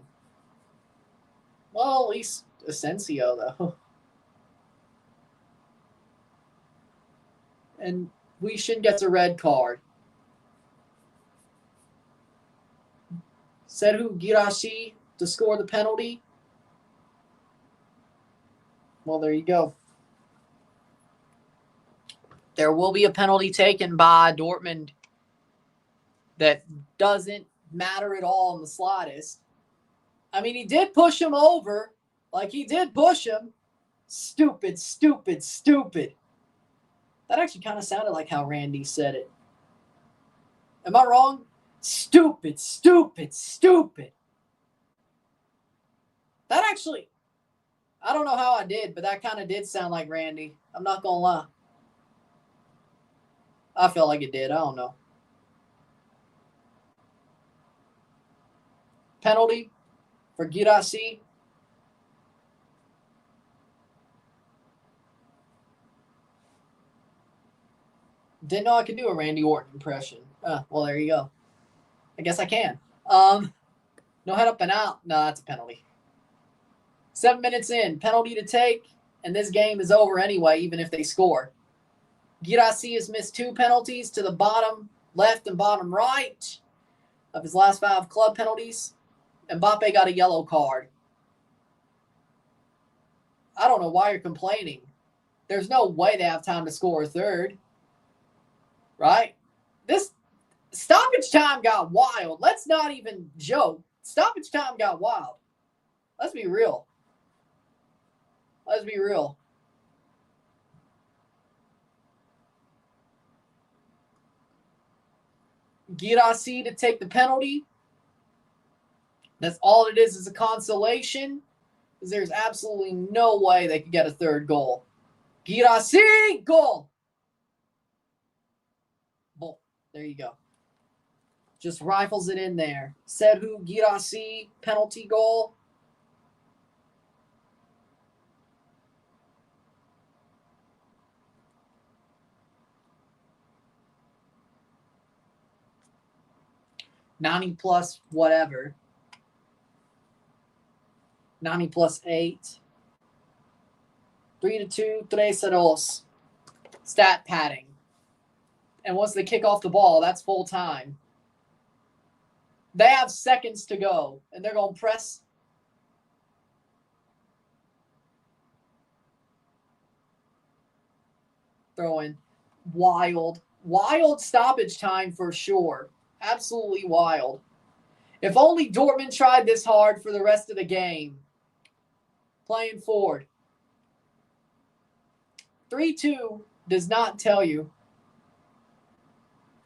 S1: Well, at least Asensio, though. And Wishen gets a red card. Zeroh Girashi to score the penalty. Well, there you go. There will be a penalty taken by Dortmund that doesn't matter at all in the slightest. I mean, he did push him over. Like, he did push him. Stupid, stupid, stupid. That actually kind of sounded like how Randy said it. Am I wrong? Stupid, stupid, stupid. That actually, I don't know how I did, but that kind of did sound like Randy. I'm not going to lie. I felt like it did. I don't know. Penalty for Girashi. Didn't know I could do a Randy Orton impression. Well, there you go. I guess I can. No head up and out. No, that's a penalty. 7 minutes in. Penalty to take. And this game is over anyway, even if they score. Girashi has missed 2 penalties to the bottom left and bottom right of his last 5 club penalties. Mbappe got a yellow card. I don't know why you're complaining. There's no way they have time to score a third. Right? This stoppage time got wild. Let's not even joke. Stoppage time got wild. Let's be real. Let's be real. Girashi to take the penalty. That's all it is a consolation. Because there's absolutely no way they could get a third goal. Girashi, goal. Boom. There you go. Just rifles it in there. Zeroh Girashi, penalty goal. $90 plus whatever. 90 plus 8. 3-2, 3-2. Stat padding. And once they kick off the ball, that's full time. They have seconds to go, and they're going to press. Throw in. Wild. Wild stoppage time for sure. Absolutely wild. If only Dortmund tried this hard for the rest of the game. Playing forward. 3-2 does not tell you.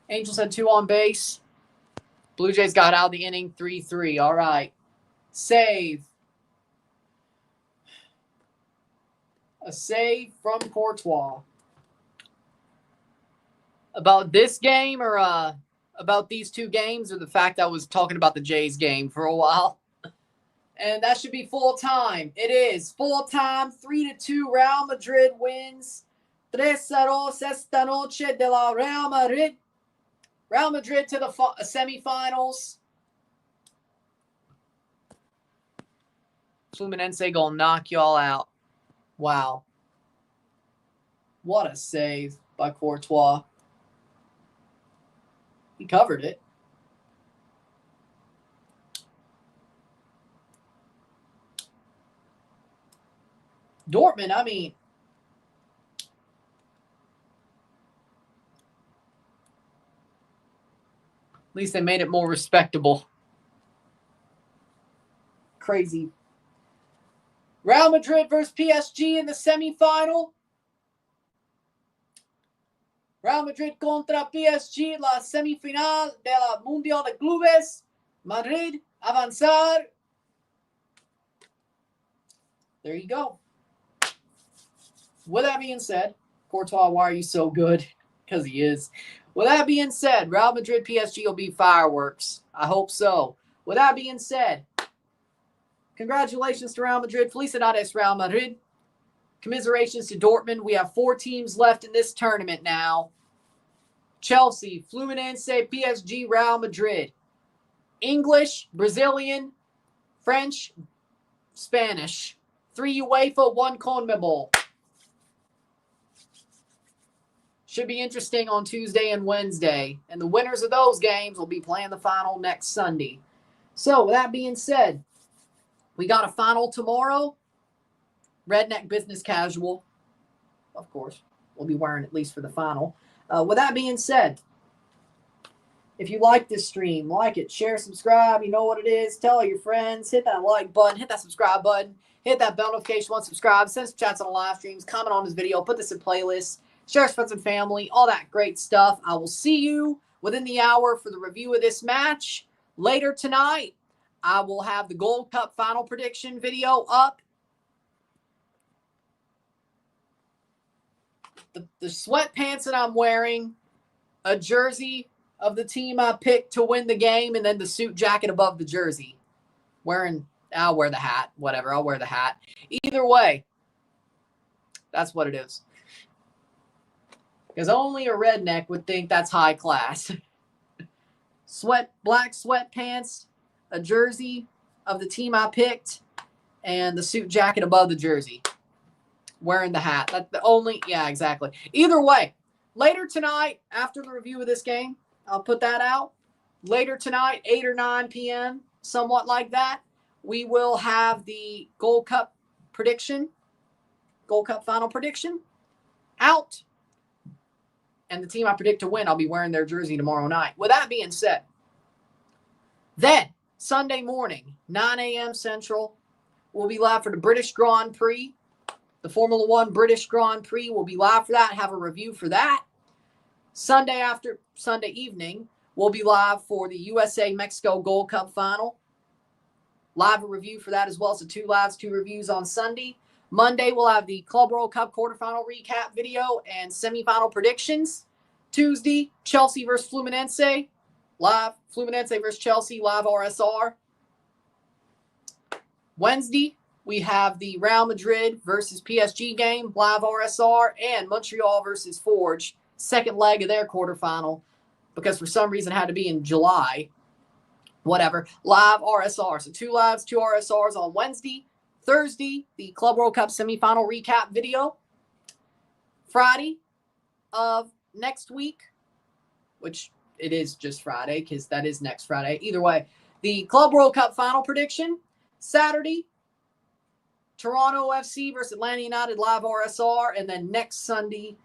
S1: Angels had 2 on base. Blue Jays got out of the inning 3-3. All right. Save. A save from Courtois. About this game or about these 2 games or the fact I was talking about the Jays game for a while? And that should be full time. It is full time. 3-2. Real Madrid wins. 3-0 esta noche de la Real Madrid. Real Madrid to the semifinals. Fluminense gonna knock y'all out. Wow. What a save by Courtois. He covered it. Dortmund, I mean, at least they made it more respectable. Crazy. Real Madrid versus PSG in the semifinal. Real Madrid contra PSG, la semifinal de la Mundial de Clubes. Madrid, avanzar. There you go. With that being said, Courtois, why are you so good? Because he is. With that being said, Real Madrid PSG will be fireworks. I hope so. With that being said, congratulations to Real Madrid. Felicidades, Real Madrid. Commiserations to Dortmund. We have 4 teams left in this tournament now. Chelsea, Fluminense, PSG, Real Madrid. English, Brazilian, French, Spanish. 3 UEFA, 1 CONMEBOL. Should be interesting on Tuesday and Wednesday. And the winners of those games will be playing the final next Sunday. So, with that being said, we got a final tomorrow. Redneck business casual. Of course. We'll be wearing at least for the final. With that being said, if you like this stream, like it, share, subscribe. You know what it is. Tell all your friends. Hit that like button. Hit that subscribe button. Hit that bell notification once subscribe. Send some chats on the live streams. Comment on this video. Put this in playlists. Share with friends and family. All that great stuff. I will see you within the hour for the review of this match. Later tonight, I will have the Gold Cup final prediction video up. The sweatpants that I'm wearing, a jersey of the team I picked to win the game, and then the suit jacket above the jersey. I'll wear the hat. Whatever, I'll wear the hat. Either way, that's what it is. Because only a redneck would think that's high class. Black sweatpants, a jersey of the team I picked, and the suit jacket above the jersey. Wearing the hat. That's the only, yeah, exactly. Either way, later tonight, after the review of this game, I'll put that out. Later tonight, 8 or 9 p.m., somewhat like that, we will have the Gold Cup prediction, Gold Cup final prediction out. And the team I predict to win, I'll be wearing their jersey tomorrow night. With that being said, then Sunday morning, 9 a.m. Central, we'll be live for the British Grand Prix. The Formula One British Grand Prix will be live for that. Have a review for that. Sunday evening, we'll be live for the USA-Mexico Gold Cup final. Live a review for that as well. So 2 lives, 2 reviews on Sunday. Monday, we'll have the Club World Cup quarterfinal recap video and semifinal predictions. Tuesday, Chelsea versus Fluminense. Live, Fluminense versus Chelsea, live RSR. Wednesday, we have the Real Madrid versus PSG game, live RSR, and Montreal versus Forge, second leg of their quarterfinal, because for some reason it had to be in July. Whatever. Live RSR. So 2 lives, 2 RSRs on Wednesday. Thursday, the Club World Cup semifinal recap video. Friday of next week, which it is just Friday because that is next Friday. Either way, the Club World Cup final prediction. Saturday, Toronto FC versus Atlanta United live RSR. And then next Sunday,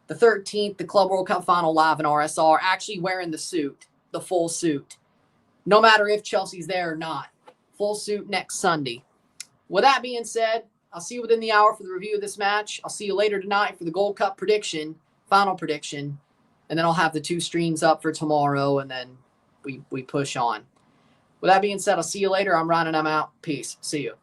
S1: the 13th, the Club World Cup final live in RSR. Actually wearing the suit, the full suit. No matter if Chelsea's there or not. Full suit next Sunday. With that being said, I'll see you within the hour for the review of this match. I'll see you later tonight for the Gold Cup prediction, final prediction. And then I'll have the 2 streams up for tomorrow, and then we push on. With that being said, I'll see you later. I'm Ryan, and I'm out. Peace. See you.